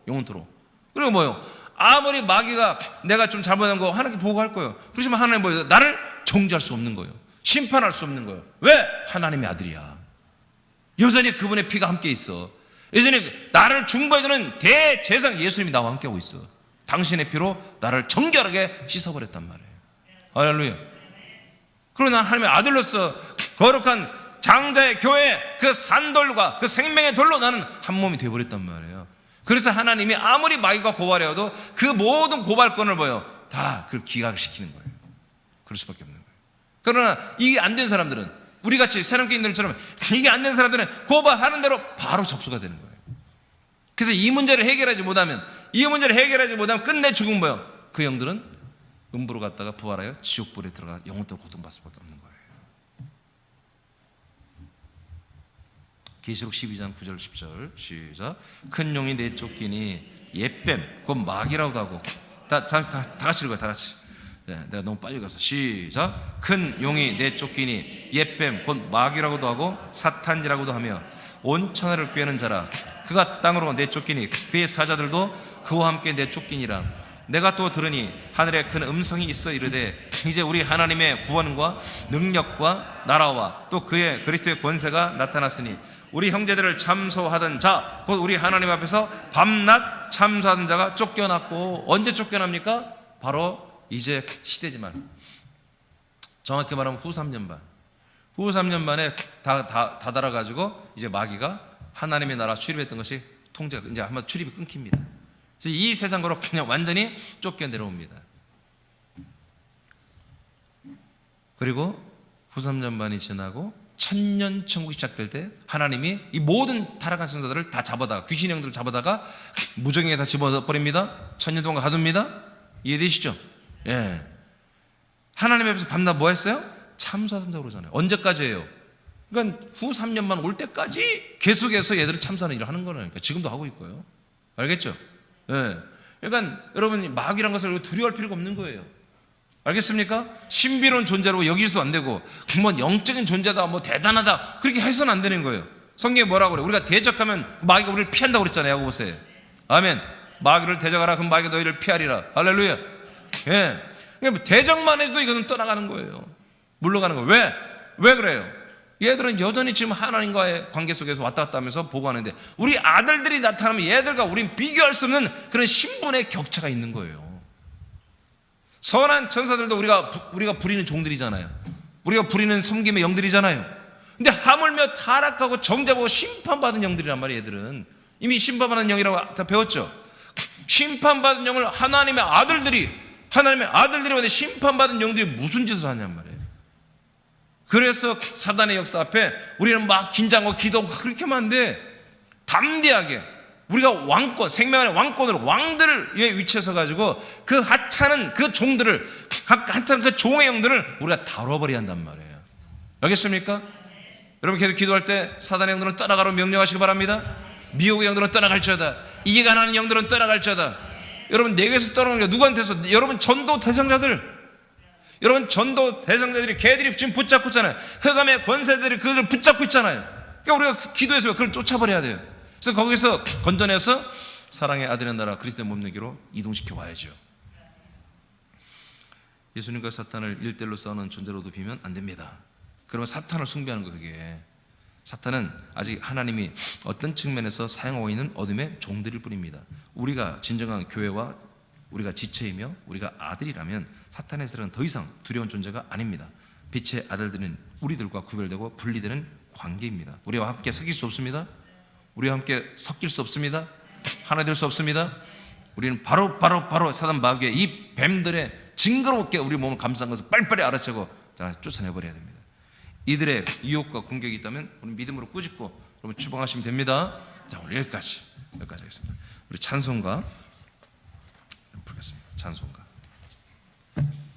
그리고 뭐요? 아무리 마귀가 내가 좀 잘못한 거 하나님께 보고할 거예요. 그렇지만 하나님 뭐예요? 나를 정죄할 수 없는 거예요. 심판할 수 없는 거예요. 왜? 하나님의 아들이야. 여전히 그분의 피가 함께 있어. 여전히 나를 중보해주는 대제사장 예수님이 나와 함께하고 있어. 당신의 피로 나를 정결하게 씻어버렸단 말이에요. 할렐루야. 그러나 하나님의 아들로서 거룩한 장자의 교회 그 산돌과 그 생명의 돌로 나는 한 몸이 되어버렸단 말이에요. 그래서 하나님이 아무리 마귀가 고발해도 그 모든 고발권을 다 그걸 기각시키는 거예요. 그럴 수밖에 없는 거예요. 그러나 이게 안 된 사람들은 우리같이 새롭게 있는 사람은 이게 안 된 사람들은 고발하는 대로 바로 접수가 되는 거예요. 그래서 이 문제를 해결하지 못하면 끝내 죽은 거예요. 그 영들은 음부로 갔다가 부활하여 지옥불에 들어가 영원토록 고통받을 수밖에 없는 거예요. 계시록 12장 9절 10절 시작. 큰 용이 내쫓기니 옛뱀 곧 마귀라고도 하고 다 같이 읽어요. 다 같이. 내가 너무 빨리 가서 시작. 큰 용이 내쫓기니 옛뱀 곧 마귀라고도 하고 사탄이라고도 하며 온 천하를 꾀는 자라. 그가 땅으로 내쫓기니 그의 사자들도 그와 함께 내쫓기니라. 내가 또 들으니 하늘에 큰 음성이 있어 이르되 이제 우리 하나님의 구원과 능력과 나라와 또 그의 그리스도의 권세가 나타났으니 우리 형제들을 참소하던 자 곧 우리 하나님 앞에서 밤낮 참소하던 자가 쫓겨났고, 언제 쫓겨납니까? 바로 이제 시대지만 정확히 말하면 후 3년 반에 다 달아가지고 이제 마귀가 하나님의 나라 출입했던 것이 통제가 이제 한번 출입이 끊깁니다. 그래서 이 세상으로 그냥 완전히 쫓겨내려옵니다. 그리고 후 3년 반이 지나고 천년 천국이 시작될 때 하나님이 이 모든 타락한 천사들을 다 잡아다가 귀신의 영들을 잡아다가 무정에 다 집어버립니다. 천년 동안 가둡니다. 이해되시죠? 예. 하나님 앞에서 밤낮 뭐 했어요? 참소하던 자로 그러잖아요. 언제까지예요? 그러니까 후 3년만 올 때까지 계속해서 얘들은 참소하는 일을 하는 거라니까. 지금도 하고 있고요. 알겠죠? 예. 그러니까 여러분이 마귀란 것을 두려워할 필요가 없는 거예요. 알겠습니까? 신비로운 존재로 여기서도 안 되고 뭐 영적인 존재다 뭐 대단하다 그렇게 해서는 안 되는 거예요. 성경에 뭐라고 그래요? 우리가 대적하면 마귀가 우리를 피한다고 그랬잖아요. 야고보서에. 아멘. 마귀를 대적하라 그럼 마귀가 너희를 피하리라. 할렐루야. 예. 대적만 해도 이거는 떠나가는 거예요. 물러가는 거예요. 왜? 왜 그래요? 얘들은 여전히 지금 하나님과의 관계 속에서 왔다 갔다 하면서 보고하는데 우리 아들들이 나타나면 얘들과 우린 비교할 수 없는 그런 신분의 격차가 있는 거예요. 선한 천사들도 우리가 부리는 종들이잖아요. 우리가 부리는 섬김의 영들이잖아요. 근데 하물며 타락하고 정죄하고 심판받은 영들이란 말이에요. 얘들은 이미 심판받은 영이라고 다 배웠죠. 심판받은 영을 하나님의 아들들이 왔는데 심판받은 영들이 무슨 짓을 하냔 말이에요. 그래서 사단의 역사 앞에 우리는 막 긴장하고 기도하고 그렇게 하면 안 돼. 담대하게 우리가 왕권, 생명의 왕권으로 왕들을 위치에 서 가지고 그 하찮은 그 종들을, 하찮은 그 종의 영들을 우리가 다뤄버려야 한단 말이에요. 알겠습니까? 여러분 계속 기도할 때 사단의 영들은 떠나가라고 명령하시기 바랍니다. 미혹의 영들은 떠나갈지어다. 이해가 나는 영들은 떠나갈지어다. 여러분 내게서 떠나는 게 누구한테서? 여러분 전도 대상자들, 여러분 전도 대상자들이 걔들이 지금 붙잡고 있잖아요. 흑암의 권세들이 그들을 붙잡고 있잖아요. 그러니까 우리가 기도해서 그걸 쫓아버려야 돼요. 그래서 거기서 건져내서 사랑의 아들의 나라 그리스도의 몸내기로 이동시켜 와야죠. 예수님과 사탄을 일대일로 싸우는 존재로 높이면 안 됩니다. 그러면 사탄을 숭배하는 거예요. 그게 사탄은 아직 하나님이 어떤 측면에서 사용하고 있는 어둠의 종들일 뿐입니다. 우리가 진정한 교회와 우리가 지체이며 우리가 아들이라면 사탄에서는 더 이상 두려운 존재가 아닙니다. 빛의 아들들은 우리들과 구별되고 분리되는 관계입니다. 우리와 함께 섞일 수 없습니다. 우리와 함께 섞일 수 없습니다. 하나 될 수 없습니다. 우리는 바로 사단 마귀의 이 뱀들의 징그럽게 우리 몸을 감싼 것을 빨리빨리 알아채고 쫓아내버려야 됩니다. 이들의 유혹과 공격이 있다면 우리 믿음으로 꾸짖고 여러분 추방하시면 됩니다. 자, 오늘 여기까지 하겠습니다. 우리 찬송가 부르겠습니다.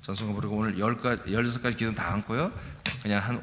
찬송가 부르고 오늘 16가지 기도는 다 안고요. 그냥 한